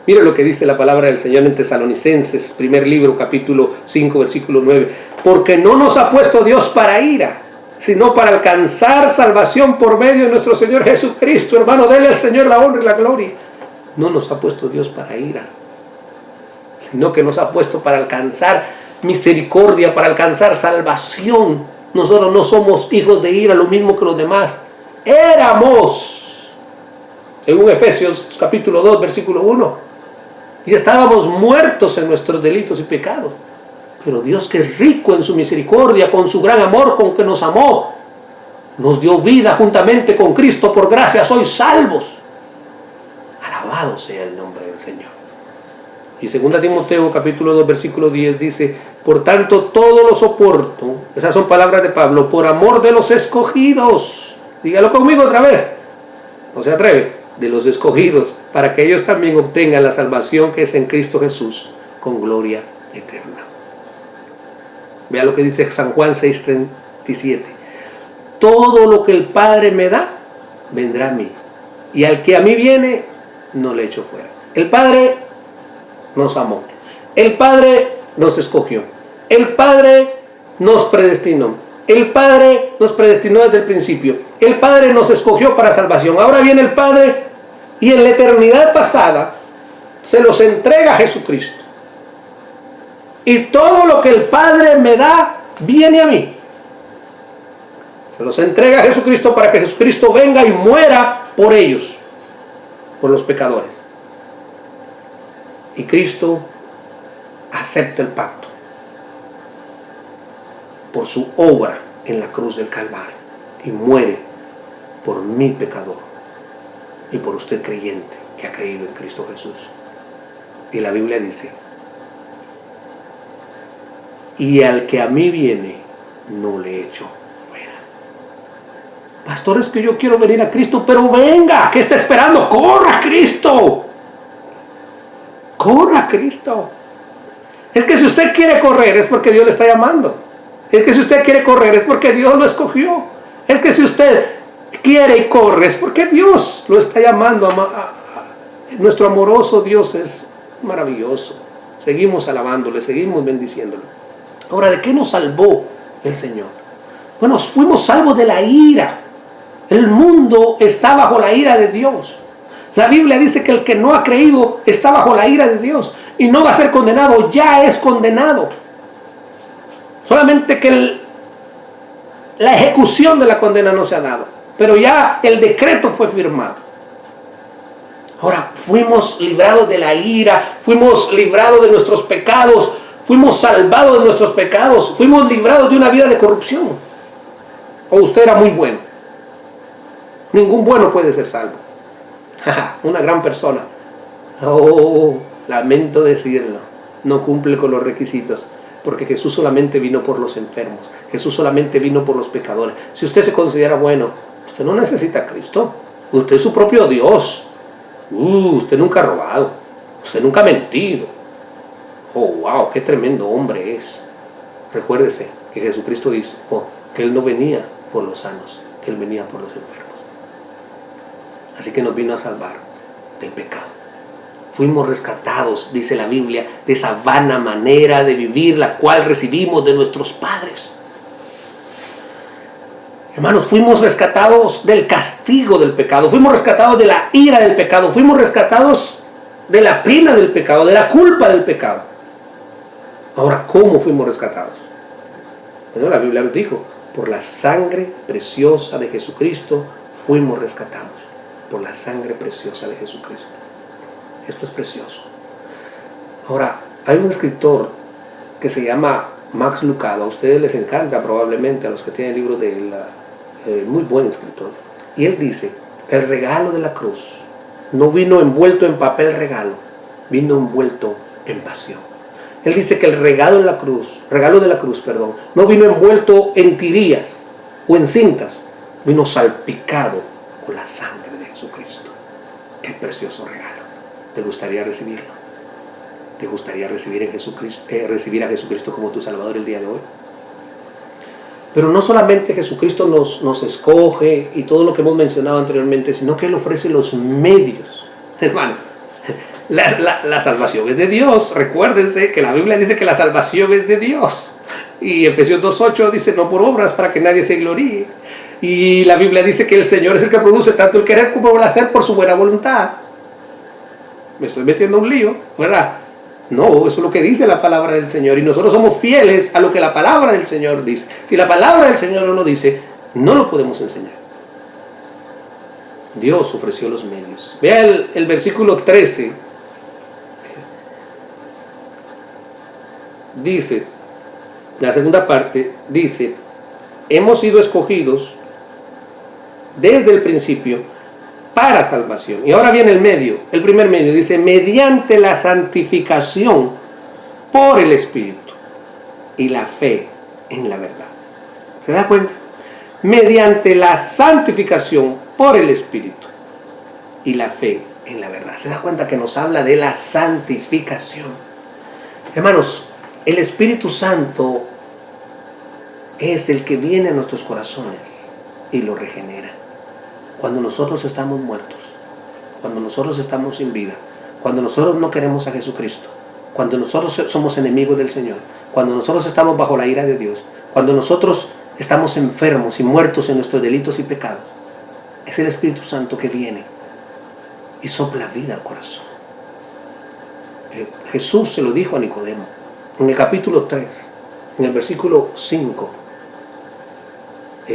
Mire lo que dice la palabra del Señor en Tesalonicenses, primer libro, capítulo 5, versículo 9. Porque no nos ha puesto Dios para ira, sino para alcanzar salvación por medio de nuestro Señor Jesucristo. Hermano, dele al Señor la honra y la gloria. No nos ha puesto Dios para ira, sino que nos ha puesto para alcanzar misericordia, para alcanzar salvación. Nosotros no somos hijos de ira, lo mismo que los demás. Éramos, según Efesios capítulo 2, versículo 1, y estábamos muertos en nuestros delitos y pecados. Pero Dios, que es rico en su misericordia, con su gran amor con que nos amó, nos dio vida juntamente con Cristo, por gracia sois salvos. Alabado sea el nombre del Señor. Y 2 Timoteo capítulo 2 versículo 10 dice: por tanto todo lo soporto, esas son palabras de Pablo, por amor de los escogidos. Dígalo conmigo otra vez, no se atreve, de los escogidos, para que ellos también obtengan la salvación que es en Cristo Jesús, con gloria eterna. Vea lo que dice San Juan 6:37. Todo lo que el Padre me da, vendrá a mí, y al que a mí viene, no le echo fuera. El Padre nos amó, el Padre nos escogió, el Padre nos predestinó, el Padre nos predestinó desde el principio, el Padre nos escogió para salvación. Ahora viene el Padre y en la eternidad pasada se los entrega a Jesucristo, y todo lo que el Padre me da viene a mí. Se los entrega a Jesucristo para que Jesucristo venga y muera por ellos, por los pecadores. Y Cristo acepta el pacto por su obra en la cruz del Calvario y muere por mi pecador y por usted creyente que ha creído en Cristo Jesús. Y la Biblia dice: y al que a mí viene, no le echo fuera. Pastor, es que yo quiero venir a Cristo, pero venga, ¿qué está esperando? ¡Corra a Cristo! ¡Corra a Cristo! Es que si usted quiere correr es porque Dios le está llamando. Es que si usted quiere correr es porque Dios lo escogió. Es que si usted quiere y corre es porque Dios lo está llamando. Nuestro amoroso Dios es maravilloso. Seguimos alabándole, seguimos bendiciéndole. Ahora, ¿de qué nos salvó el Señor? Bueno, fuimos salvos de la ira. El mundo está bajo la ira de Dios. La Biblia dice que el que no ha creído está bajo la ira de Dios y no va a ser condenado, ya es condenado. Solamente que la ejecución de la condena no se ha dado, pero ya el decreto fue firmado. Ahora, fuimos librados de la ira, fuimos librados de nuestros pecados, fuimos salvados de nuestros pecados, fuimos librados de una vida de corrupción. ¿O usted era muy bueno? Ningún bueno puede ser salvo. Una gran persona, oh, lamento decirlo, no cumple con los requisitos, porque Jesús solamente vino por los enfermos, Jesús solamente vino por los pecadores. Si usted se considera bueno, usted no necesita a Cristo, usted es su propio Dios. Usted nunca ha robado, usted nunca ha mentido. Oh, wow, qué tremendo hombre es. Recuérdese que Jesucristo dijo que Él no venía por los sanos, que Él venía por los enfermos. Así que nos vino a salvar del pecado. Fuimos rescatados, dice la Biblia, de esa vana manera de vivir, la cual recibimos de nuestros padres. Hermanos, fuimos rescatados del castigo del pecado, fuimos rescatados de la ira del pecado, fuimos rescatados de la pena del pecado, de la culpa del pecado. Ahora, ¿cómo fuimos rescatados? Bueno, la Biblia nos dijo: por la sangre preciosa de Jesucristo fuimos rescatados. Por la sangre preciosa de Jesucristo. Esto es precioso. Ahora, hay un escritor que se llama Max Lucado. A ustedes les encanta probablemente, a los que tienen libros de él, muy buen escritor. Y él dice que el regalo de la cruz no vino envuelto en papel regalo, vino envuelto en pasión. Él dice que el regalo de la cruz, no vino envuelto en tirillas o en cintas, vino salpicado con la sangre de Jesucristo. Qué precioso regalo. ¿Te gustaría recibirlo? ¿Te gustaría recibir a Jesucristo como tu Salvador el día de hoy? Pero no solamente Jesucristo nos escoge y todo lo que hemos mencionado anteriormente, sino que Él ofrece los medios. Hermano, la salvación es de Dios. Recuérdense que la Biblia dice que la salvación es de Dios. Y Efesios 2:8 dice: no por obras, para que nadie se gloríe. Y la Biblia dice que el Señor es el que produce tanto el querer como el hacer por su buena voluntad. Me estoy metiendo un lío, ¿verdad? No, eso es lo que dice la palabra del Señor. Y nosotros somos fieles a lo que la palabra del Señor dice. Si la palabra del Señor no lo dice, no lo podemos enseñar. Dios ofreció los medios. Vea el versículo 13. Dice, la segunda parte dice: hemos sido escogidos desde el principio para salvación. Y ahora viene el medio, el primer medio, dice, mediante la santificación por el Espíritu y la fe en la verdad. ¿Se da cuenta? Mediante la santificación por el Espíritu y la fe en la verdad. ¿Se da cuenta que nos habla de la santificación? Hermanos, el Espíritu Santo es el que viene a nuestros corazones y lo regenera. Cuando nosotros estamos muertos, cuando nosotros estamos sin vida, cuando nosotros no queremos a Jesucristo, cuando nosotros somos enemigos del Señor, cuando nosotros estamos bajo la ira de Dios, cuando nosotros estamos enfermos y muertos en nuestros delitos y pecados, es el Espíritu Santo que viene y sopla vida al corazón. Jesús se lo dijo a Nicodemo en el capítulo 3, en el versículo 5.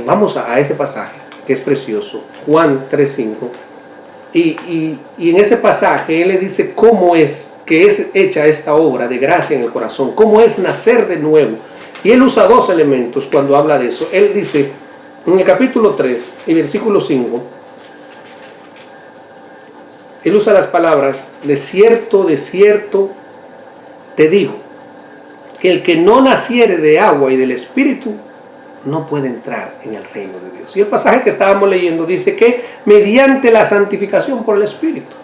Vamos a ese pasaje que es precioso, Juan 3:5. Y en ese pasaje Él le dice cómo es que es hecha esta obra de gracia en el corazón, cómo es nacer de nuevo. Y Él usa dos elementos cuando habla de eso. Él dice en el capítulo 3 y versículo 5, Él usa las palabras, de cierto te digo, que el que no naciere de agua y del Espíritu no puede entrar en el reino de Dios. Y el pasaje que estábamos leyendo dice que mediante la santificación por el Espíritu.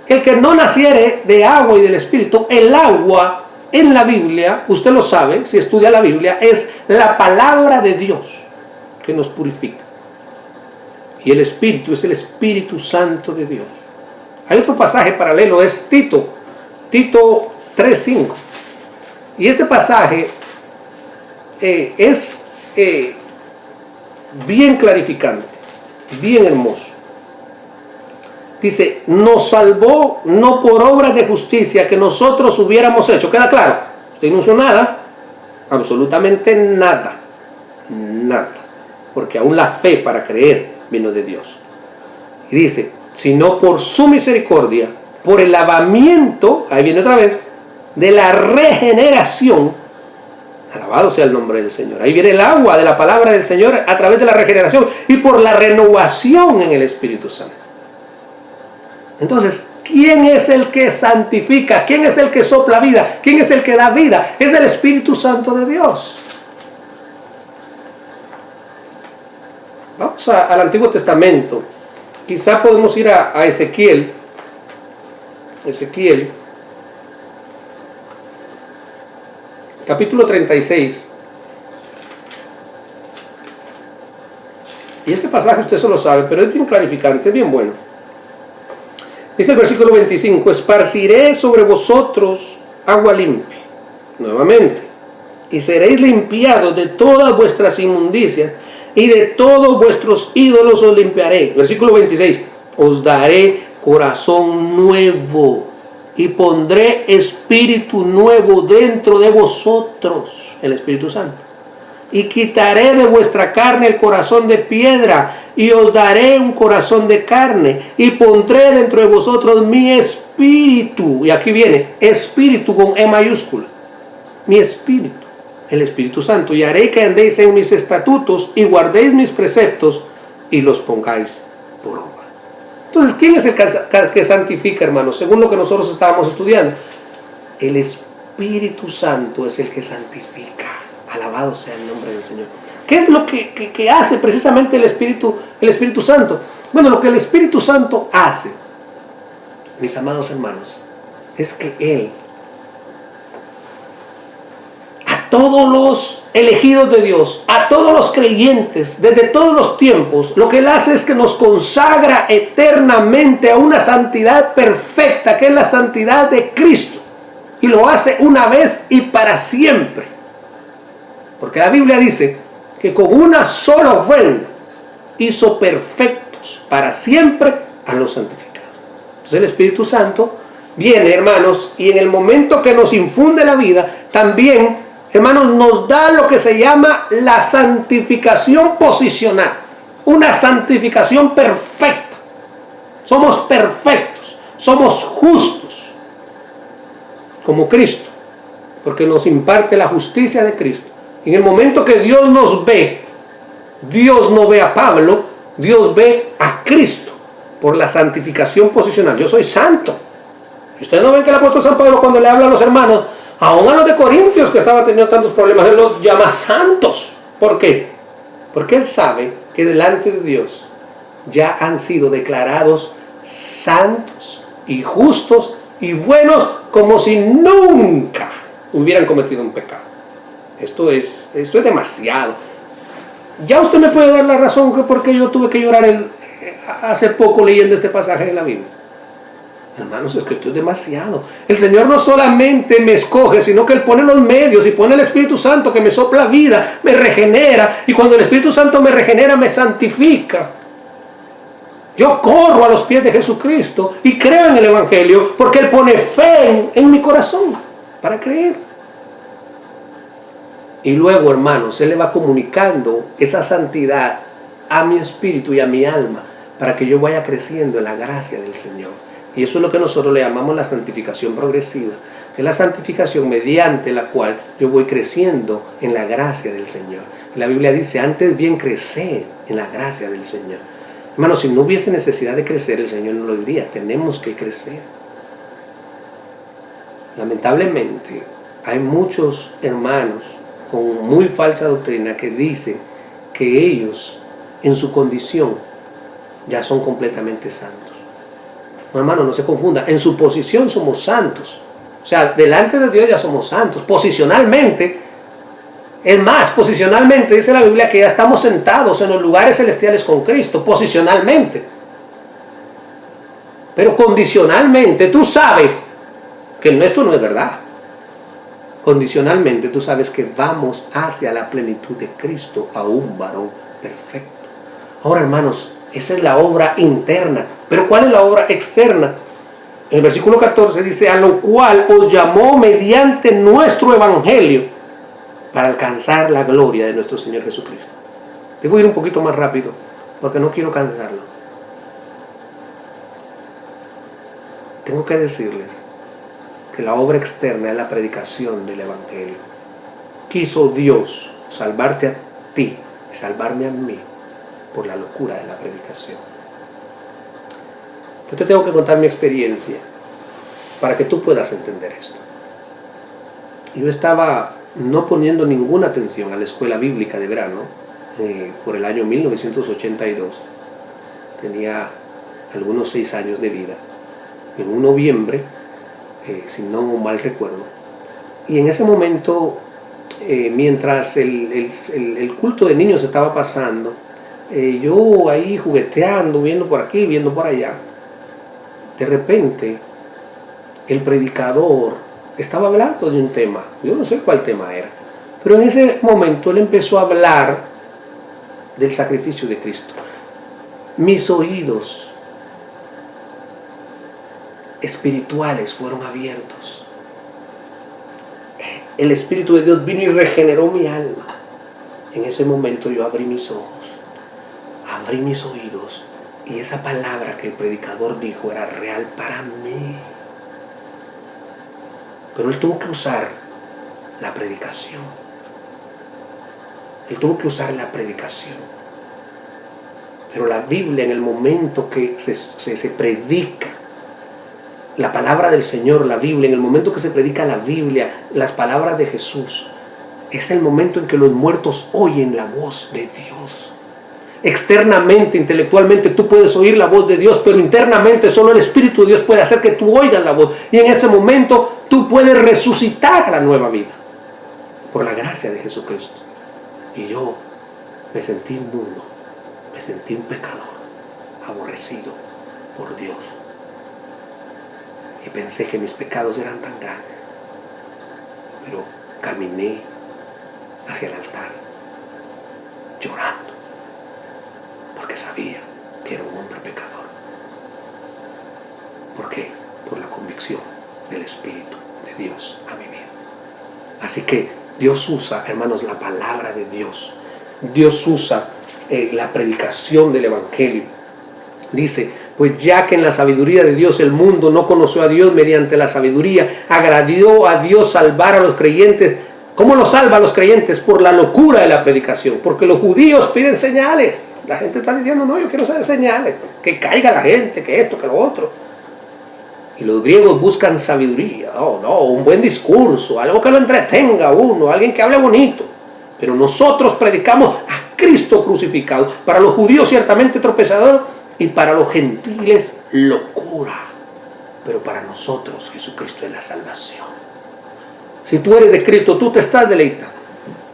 El que no naciere de agua y del Espíritu, el agua en la Biblia, usted lo sabe, si estudia la Biblia, es la palabra de Dios que nos purifica. Y el Espíritu es el Espíritu Santo de Dios. Hay otro pasaje paralelo, es Tito 3:5. Y este pasaje es bien clarificante, bien hermoso. Dice, nos salvó no por obras de justicia que nosotros hubiéramos hecho. ¿Queda claro? Usted no hizo nada, absolutamente nada, porque aún la fe para creer vino de Dios. Y dice, sino por su misericordia, por el lavamiento, ahí viene otra vez, de la regeneración. Alabado sea el nombre del Señor. Ahí viene el agua de la palabra del Señor a través de la regeneración y por la renovación en el Espíritu Santo. Entonces, ¿quién es el que santifica? ¿Quién es el que sopla vida? ¿Quién es el que da vida? Es el Espíritu Santo de Dios. Vamos al Antiguo Testamento. Quizá podemos ir a Ezequiel. Capítulo 36. Y este pasaje usted solo sabe, pero es bien clarificante, es bien bueno. Dice el versículo 25, esparciré sobre vosotros agua limpia, nuevamente, y seréis limpiados de todas vuestras inmundicias, y de todos vuestros ídolos os limpiaré. Versículo 26, os daré corazón nuevo, y pondré espíritu nuevo dentro de vosotros, el Espíritu Santo. Y quitaré de vuestra carne el corazón de piedra, y os daré un corazón de carne, y pondré dentro de vosotros mi espíritu. Y aquí viene, espíritu con E mayúscula. Mi espíritu, el Espíritu Santo. Y haré que andéis en mis estatutos, y guardéis mis preceptos, y los pongáis por obra. Entonces, ¿quién es el que santifica, hermanos? Según lo que nosotros estábamos estudiando. El Espíritu Santo es el que santifica. Alabado sea el nombre del Señor. ¿Qué es lo que hace precisamente el Espíritu Santo? Bueno, lo que el Espíritu Santo hace, mis amados hermanos, es que Él, a todos los elegidos de Dios, a todos los creyentes, desde todos los tiempos, lo que Él hace es que nos consagra eternamente a una santidad perfecta, que es la santidad de Cristo. Y lo hace una vez y para siempre. Porque la Biblia dice que con una sola ofrenda hizo perfectos para siempre a los santificados. Entonces el Espíritu Santo viene, hermanos, y en el momento que nos infunde la vida, también, hermanos, nos da lo que se llama la santificación posicional. Una santificación perfecta. Somos perfectos, somos justos, como Cristo, porque nos imparte la justicia de Cristo. En el momento que Dios nos ve, Dios no ve a Pablo, Dios ve a Cristo por la santificación posicional. Yo soy santo. Y ustedes no ven que el apóstol San Pablo, cuando le habla a los hermanos, aún a los de Corintios que estaban teniendo tantos problemas, él los llama santos. ¿Por qué? Porque él sabe que delante de Dios ya han sido declarados santos y justos y buenos, como si nunca hubieran cometido un pecado. Esto es demasiado. Ya usted me puede dar la razón que por qué yo tuve que llorar hace poco leyendo este pasaje de la Biblia. Hermanos, es que esto es demasiado. El Señor no solamente me escoge, sino que Él pone los medios y pone el Espíritu Santo que me sopla vida, me regenera. Y cuando el Espíritu Santo me regenera, me santifica. Yo corro a los pies de Jesucristo y creo en el Evangelio porque Él pone fe en mi corazón para creer. Y luego, hermanos, Él le va comunicando esa santidad a mi espíritu y a mi alma para que yo vaya creciendo en la gracia del Señor. Y eso es lo que nosotros le llamamos la santificación progresiva, que es la santificación mediante la cual yo voy creciendo en la gracia del Señor. Y la Biblia dice, antes bien crecer en la gracia del Señor. Hermanos, si no hubiese necesidad de crecer, el Señor nos lo diría, tenemos que crecer. Lamentablemente, hay muchos hermanos con muy falsa doctrina que dicen que ellos, en su condición, ya son completamente santos. No, hermano, no se confunda. En su posición somos santos. O sea, delante de Dios ya somos santos. Posicionalmente, es más, posicionalmente dice la Biblia que ya estamos sentados en los lugares celestiales con Cristo. Posicionalmente. Pero condicionalmente, tú sabes que esto no es verdad. Condicionalmente, tú sabes que vamos hacia la plenitud de Cristo, a un varón perfecto. Ahora, hermanos, esa es la obra interna. Pero ¿cuál es la obra externa? En el versículo 14 dice, a lo cual os llamó mediante nuestro evangelio para alcanzar la gloria de nuestro Señor Jesucristo. Debo ir un poquito más rápido porque no quiero cansarlo. Tengo que decirles que la obra externa es la predicación del evangelio. Quiso Dios salvarte a ti y salvarme a mí por la locura de la predicación. Yo te tengo que contar mi experiencia para que tú puedas entender esto. Yo estaba no poniendo ninguna atención a la escuela bíblica de verano por el año 1982. Tenía algunos 6 años de vida. En un noviembre, si no mal recuerdo. Y en ese momento, mientras el culto de niños estaba pasando, yo ahí jugueteando, viendo por aquí, viendo por allá, de repente el predicador estaba hablando de un tema. Yo no sé cuál tema era, pero en ese momento él empezó a hablar del sacrificio de Cristo. Mis oídos espirituales fueron abiertos. El Espíritu de Dios vino y regeneró mi alma. En ese momento yo abrí mis ojos, abrí mis oídos, y esa palabra que el predicador dijo era real para mí. Pero él tuvo que usar la predicación. Él tuvo que usar la predicación. Pero la Biblia, en el momento que se predica la palabra del Señor, la Biblia, en el momento que se predica la Biblia, las palabras de Jesús, es el momento en que los muertos oyen la voz de Dios. Externamente, intelectualmente, tú puedes oír la voz de Dios, pero internamente solo el Espíritu de Dios puede hacer que tú oigas la voz. Y en ese momento tú puedes resucitar a la nueva vida por la gracia de Jesucristo. Y yo me sentí inmundo, me sentí un pecador, aborrecido por Dios. Y pensé que mis pecados eran tan grandes. Pero caminé hacia el altar, llorando, porque sabía que era un hombre pecador. ¿Por qué? Por la convicción del Espíritu de Dios a mi vida. Así que Dios usa, hermanos, la palabra de Dios. Dios usa la predicación del Evangelio. Dice, pues ya que en la sabiduría de Dios el mundo no conoció a Dios mediante la sabiduría, agradó a Dios salvar a los creyentes ¿Cómo lo salva a los creyentes? Por la locura de la predicación, porque los judíos piden señales. La gente está diciendo, no, yo quiero saber señales, que caiga la gente, que esto, que lo otro. Y los griegos buscan sabiduría, un buen discurso, algo que lo entretenga a uno, alguien que hable bonito. Pero nosotros predicamos a Cristo crucificado. Para los judíos ciertamente tropezador y para los gentiles locura. Pero para nosotros Jesucristo es la salvación. Si tú eres de Cristo, tú te estás deleitando.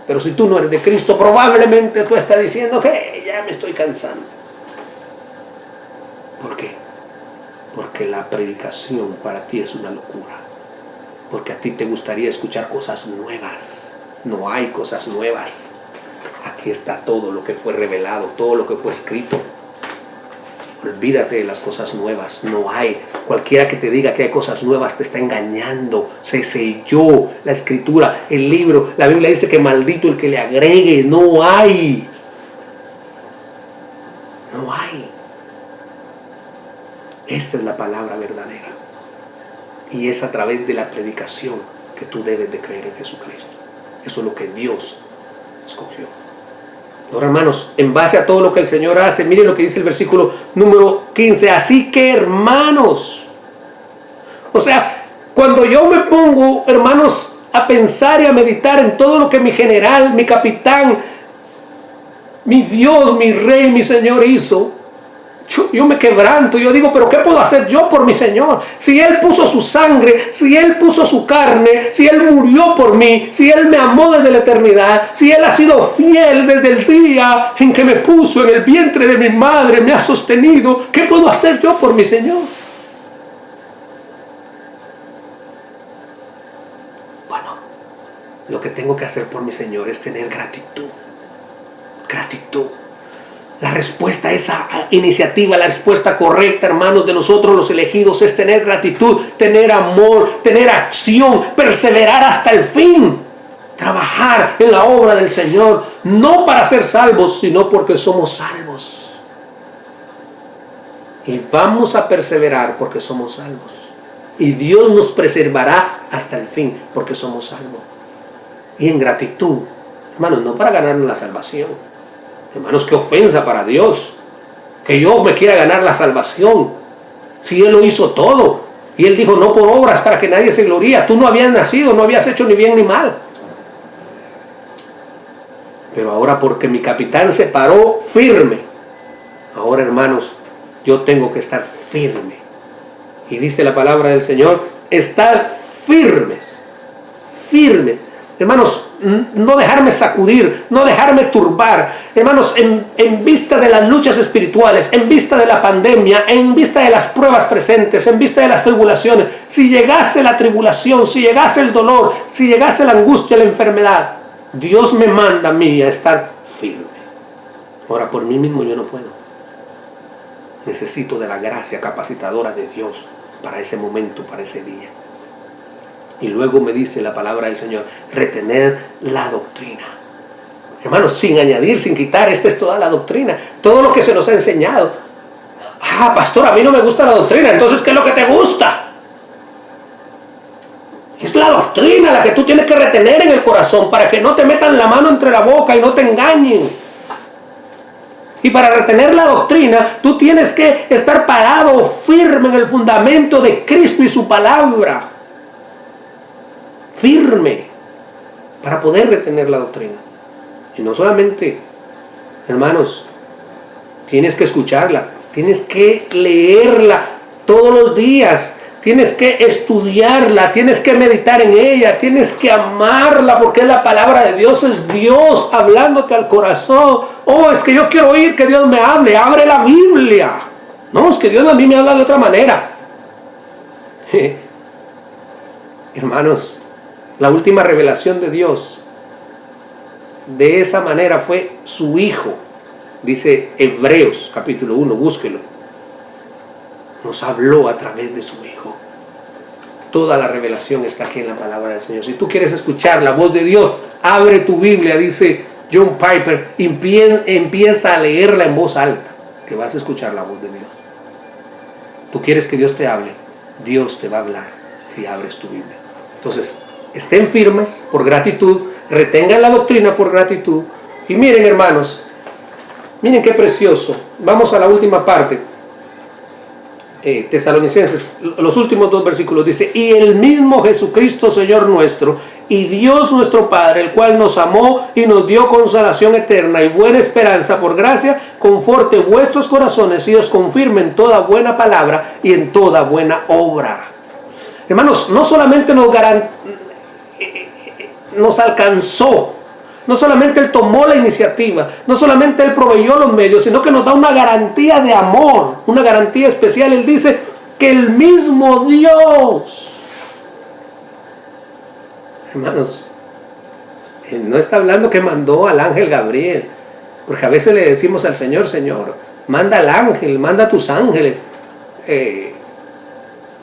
Pero si tú no eres de Cristo, probablemente tú estás diciendo que ya me estoy cansando. ¿Por qué? Porque la predicación para ti es una locura. Porque a ti te gustaría escuchar cosas nuevas. No hay cosas nuevas. Aquí está todo lo que fue revelado, todo lo que fue escrito. Olvídate de las cosas nuevas. No hay. Cualquiera que te diga que hay cosas nuevas te está engañando. Se selló la escritura, el libro. La Biblia dice que maldito el que le agregue. No hay. No hay. Esta es la palabra verdadera. Y es a través de la predicación que tú debes de creer en Jesucristo. Eso es lo que Dios escogió. Ahora, hermanos, en base a todo lo que el Señor hace, miren lo que dice el versículo número 15. Así que, hermanos, o sea, cuando yo me pongo, hermanos, a pensar y a meditar en todo lo que mi general, mi capitán, mi Dios, mi Rey, mi Señor hizo, yo me quebranto. Yo digo, pero ¿qué puedo hacer yo por mi Señor? Si Él puso su sangre, si Él puso su carne, si Él murió por mí, si Él me amó desde la eternidad, si Él ha sido fiel desde el día en que me puso en el vientre de mi madre, me ha sostenido, ¿qué puedo hacer yo por mi Señor? Bueno, lo que tengo que hacer por mi Señor es tener gratitud. Gratitud. La respuesta a esa iniciativa, la respuesta correcta, hermanos, de nosotros los elegidos es tener gratitud, tener amor, tener acción, perseverar hasta el fin. Trabajar en la obra del Señor, no para ser salvos, sino porque somos salvos. Y vamos a perseverar porque somos salvos. Y Dios nos preservará hasta el fin porque somos salvos. Y en gratitud, hermanos, no para ganarnos la salvación. Hermanos, qué ofensa para Dios que yo me quiera ganar la salvación, si Él lo hizo todo. Y Él dijo, no por obras para que nadie se gloríe. Tú no habías nacido, no habías hecho ni bien ni mal. Pero ahora, porque mi capitán se paró firme, ahora, hermanos, yo tengo que estar firme. Y dice la palabra del Señor, estar firmes, firmes. Hermanos, no dejarme sacudir, no dejarme turbar. Hermanos, en vista de las luchas espirituales, en vista de la pandemia, en vista de las pruebas presentes, en vista de las tribulaciones, si llegase la tribulación, si llegase el dolor, si llegase la angustia, la enfermedad, Dios me manda a mí a estar firme. Ahora, por mí mismo yo no puedo. Necesito de la gracia capacitadora de Dios para ese momento, para ese día. Y luego me dice la palabra del Señor, retener la doctrina. Hermanos, sin añadir, sin quitar, esta es toda la doctrina, todo lo que se nos ha enseñado. Ah, pastor, a mí no me gusta la doctrina, entonces, ¿qué es lo que te gusta? Es la doctrina la que tú tienes que retener en el corazón para que no te metan la mano entre la boca y no te engañen. Y para retener la doctrina, tú tienes que estar parado firme en el fundamento de Cristo y su palabra. Firme para poder retener la doctrina. Y no solamente, hermanos, tienes que escucharla, tienes que leerla todos los días, tienes que estudiarla, tienes que meditar en ella, tienes que amarla, porque la palabra de Dios es Dios hablándote al corazón. Oh, es que yo quiero oír que Dios me hable, abre la Biblia. No, es que Dios a mí me habla de otra manera. Hermanos, la última revelación de Dios de esa manera fue su Hijo. Dice Hebreos capítulo 1, búsquelo. Nos habló a través de su Hijo. Toda la revelación está aquí en la palabra del Señor. Si tú quieres escuchar la voz de Dios, abre tu Biblia, dice John Piper, empieza a leerla en voz alta, que vas a escuchar la voz de Dios. Tú quieres que Dios te hable, Dios te va a hablar si abres tu Biblia. Entonces, estén firmes por gratitud, retengan la doctrina por gratitud. Y miren, hermanos, miren qué precioso. Vamos a la última parte. Tesalonicenses, los últimos 2 versículos, dice: y el mismo Jesucristo Señor nuestro y Dios nuestro Padre, el cual nos amó y nos dio consolación eterna y buena esperanza por gracia, conforte vuestros corazones y os confirme en toda buena palabra y en toda buena obra. Hermanos, no solamente nos alcanzó, no solamente Él tomó la iniciativa, no solamente Él proveyó los medios, sino que nos da una garantía de amor, una garantía especial. Él dice que el mismo Dios, hermanos, Él no está hablando que mandó al ángel Gabriel, porque a veces le decimos al Señor: Señor, manda al ángel, manda a tus ángeles,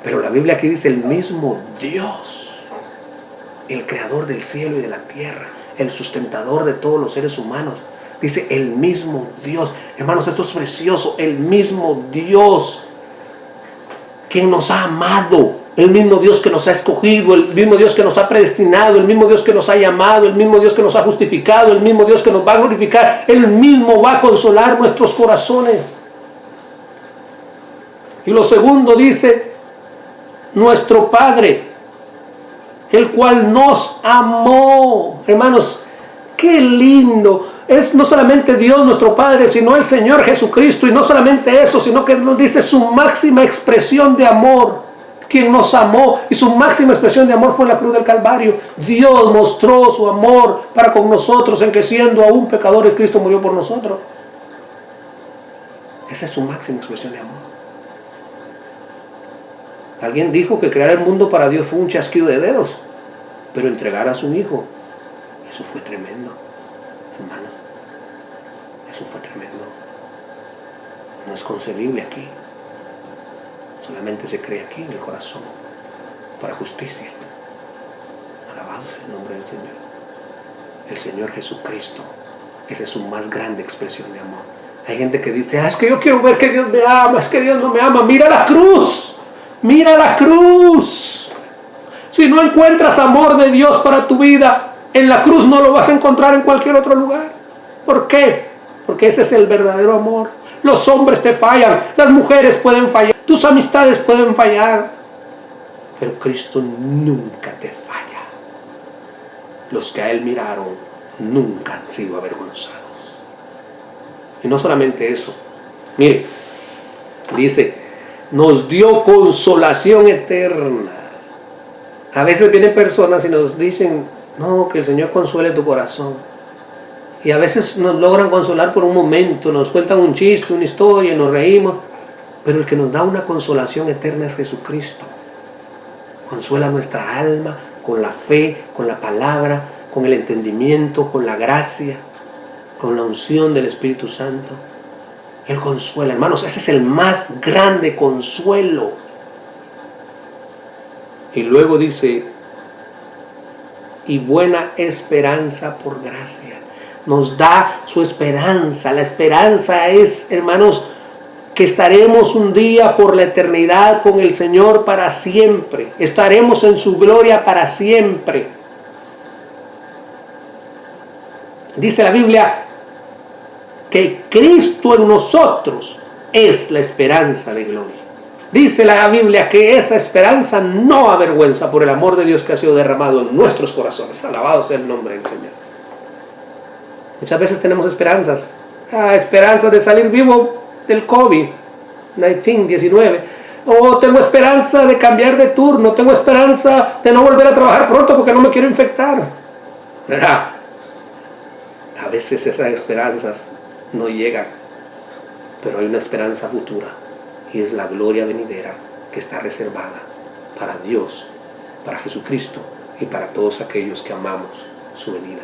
pero la Biblia aquí dice el mismo Dios, el creador del cielo y de la tierra, el sustentador de todos los seres humanos. Dice el mismo Dios. Hermanos, esto es precioso. El mismo Dios que nos ha amado, el mismo Dios que nos ha escogido, el mismo Dios que nos ha predestinado, el mismo Dios que nos ha llamado, el mismo Dios que nos ha justificado, el mismo Dios que nos va a glorificar. Él mismo va a consolar nuestros corazones. Y lo segundo dice: nuestro Padre, el cual nos amó. Hermanos, qué lindo. Es no solamente Dios nuestro Padre, sino el Señor Jesucristo. Y no solamente eso, sino que nos dice su máxima expresión de amor, quien nos amó. Y su máxima expresión de amor fue en la cruz del Calvario. Dios mostró su amor para con nosotros, en que siendo aún pecadores, Cristo murió por nosotros. Esa es su máxima expresión de amor. Alguien dijo que crear el mundo para Dios fue un chasquido de dedos, pero entregar a su Hijo, eso fue tremendo, hermanos. Eso fue tremendo. No es concebible aquí. Solamente se cree aquí en el corazón, para justicia. Alabado sea el nombre del Señor. El Señor Jesucristo, esa es su más grande expresión de amor. Hay gente que dice: es que yo quiero ver que Dios me ama, es que Dios no me ama. Mira la cruz. Mira la cruz. Si no encuentras amor de Dios para tu vida, en la cruz no lo vas a encontrar en cualquier otro lugar. ¿Por qué? Porque ese es el verdadero amor. Los hombres te fallan, las mujeres pueden fallar, tus amistades pueden fallar, pero Cristo nunca te falla. Los que a Él miraron nunca han sido avergonzados. Y no solamente eso. Mire, dice: nos dio consolación eterna. A veces vienen personas y nos dicen: no, que el Señor consuele tu corazón. Y a veces nos logran consolar por un momento, nos cuentan un chiste, una historia, nos reímos. Pero el que nos da una consolación eterna es Jesucristo. Consuela nuestra alma con la fe, con la palabra, con el entendimiento, con la gracia, con la unción del Espíritu Santo. Él consuela, hermanos. Ese es el más grande consuelo. Y luego dice: y buena esperanza por gracia. Nos da su esperanza. La esperanza es, hermanos, que estaremos un día por la eternidad con el Señor para siempre. Estaremos en su gloria para siempre. Dice la Biblia que Cristo en nosotros es la esperanza de gloria. Dice la Biblia que esa esperanza no avergüenza por el amor de Dios que ha sido derramado en nuestros corazones. Alabado sea el nombre del Señor. Muchas veces tenemos esperanzas. Esperanzas de salir vivo del COVID-19. O tengo esperanza de cambiar de turno. Tengo esperanza de no volver a trabajar pronto porque no me quiero infectar. ¿Verdad? A veces esas esperanzas no llegan, pero hay una esperanza futura, y es la gloria venidera que está reservada para Dios, para Jesucristo y para todos aquellos que amamos su venida.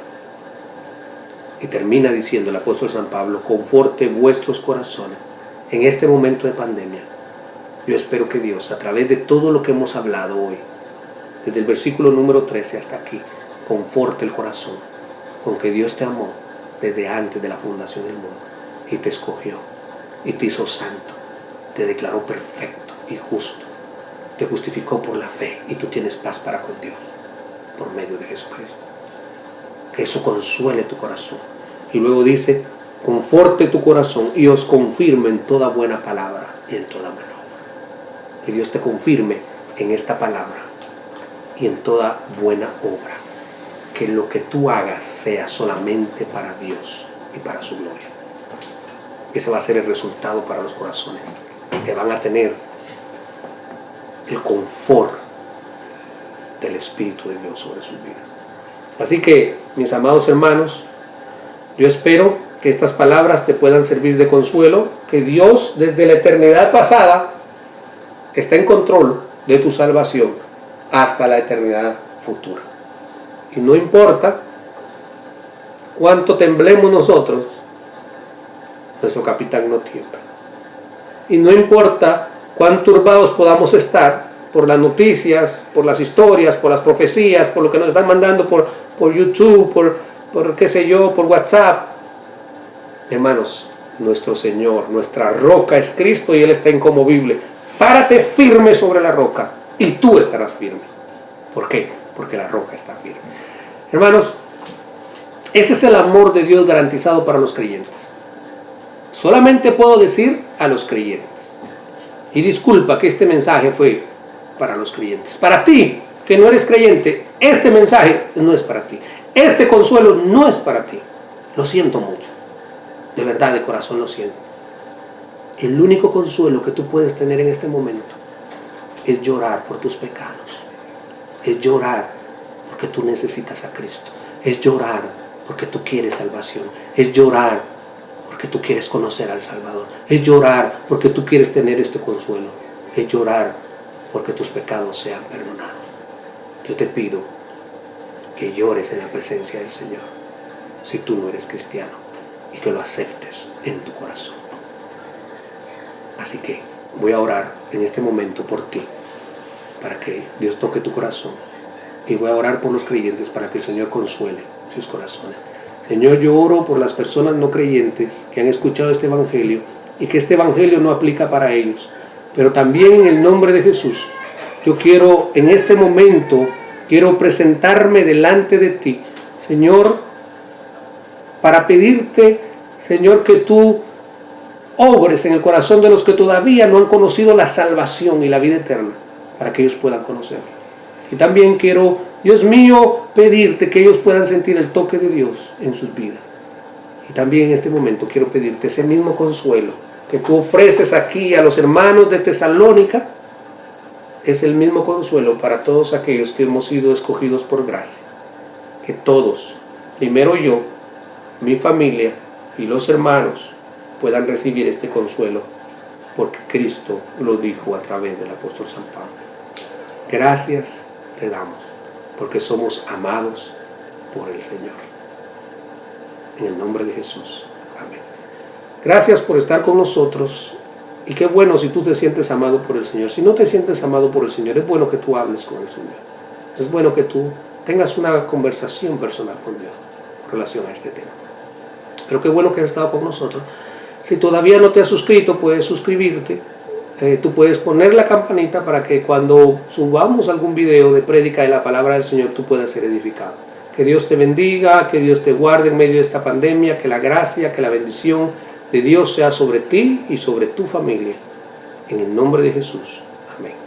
Y termina diciendo el apóstol San Pablo: conforte vuestros corazones en este momento de pandemia. Yo espero que Dios, a través de todo lo que hemos hablado hoy, desde el versículo número 13 hasta aquí, conforte el corazón con que Dios te amó desde antes de la fundación del mundo, y te escogió, y te hizo santo, te declaró perfecto y justo, te justificó por la fe, y tú tienes paz para con Dios por medio de Jesucristo. que eso consuele tu corazón. Y luego dice, conforte tu corazón y os confirme en toda buena palabra y en toda buena obra. Que Dios te confirme en esta palabra y en toda buena obra. Que lo que tú hagas sea solamente para Dios y para su gloria. Ese va a ser el resultado para los corazones, que van a tener el confort del Espíritu de Dios sobre sus vidas. Así que, mis amados hermanos, yo espero que estas palabras te puedan servir de consuelo, que Dios desde la eternidad pasada está en control de tu salvación hasta la eternidad futura. Y no importa cuánto temblemos nosotros, nuestro capitán no tiembla. Y no importa cuán turbados podamos estar por las noticias, por las historias, por las profecías, por lo que nos están mandando por YouTube, por qué sé yo, por WhatsApp. Hermanos, nuestro Señor, nuestra roca es Cristo y Él está inconmovible. Párate firme sobre la roca y tú estarás firme. ¿Por qué? Porque la roca está firme. Hermanos, ese es el amor de Dios garantizado para los creyentes. Solamente puedo decir a los creyentes. Y disculpa que este mensaje fue para los creyentes. Para ti, que no eres creyente, este mensaje no es para ti. Este consuelo no es para ti. Lo siento mucho. De verdad, de corazón lo siento. El único consuelo que tú puedes tener en este momento es llorar por tus pecados. Es llorar porque tú necesitas a Cristo. Es llorar porque tú quieres salvación. Es llorar porque tú quieres conocer al Salvador. Es llorar porque tú quieres tener este consuelo. Es llorar porque tus pecados sean perdonados. Yo te pido que llores en la presencia del Señor si tú no eres cristiano y que lo aceptes en tu corazón. Así que voy a orar en este momento por ti para que Dios toque tu corazón, y voy a orar por los creyentes para que el Señor consuele sus corazones. Señor, yo oro por las personas no creyentes que han escuchado este evangelio y que este evangelio no aplica para ellos, pero también en el nombre de Jesús yo quiero en este momento presentarme delante de ti, Señor, para pedirte, Señor, que tú obres en el corazón de los que todavía no han conocido la salvación y la vida eterna, para que ellos puedan conocerlo. Y también quiero, Dios mío, pedirte que ellos puedan sentir el toque de Dios en sus vidas. Y también en este momento quiero pedirte ese mismo consuelo que tú ofreces aquí a los hermanos de Tesalónica. Es el mismo consuelo para todos aquellos que hemos sido escogidos por gracia. Que todos, primero yo, mi familia y los hermanos, puedan recibir este consuelo, porque Cristo lo dijo a través del apóstol San Pablo. Gracias te damos, porque somos amados por el Señor. En el nombre de Jesús. Amén. Gracias por estar con nosotros. Y qué bueno si tú te sientes amado por el Señor. Si no te sientes amado por el Señor, es bueno que tú hables con el Señor. Es bueno que tú tengas una conversación personal con Dios con relación a este tema. Pero qué bueno que has estado con nosotros. Si todavía no te has suscrito, puedes suscribirte. Tú puedes poner la campanita para que cuando subamos algún video de prédica de la palabra del Señor, tú puedas ser edificado. Que Dios te bendiga, que Dios te guarde en medio de esta pandemia, que la gracia, que la bendición de Dios sea sobre ti y sobre tu familia. En el nombre de Jesús. Amén.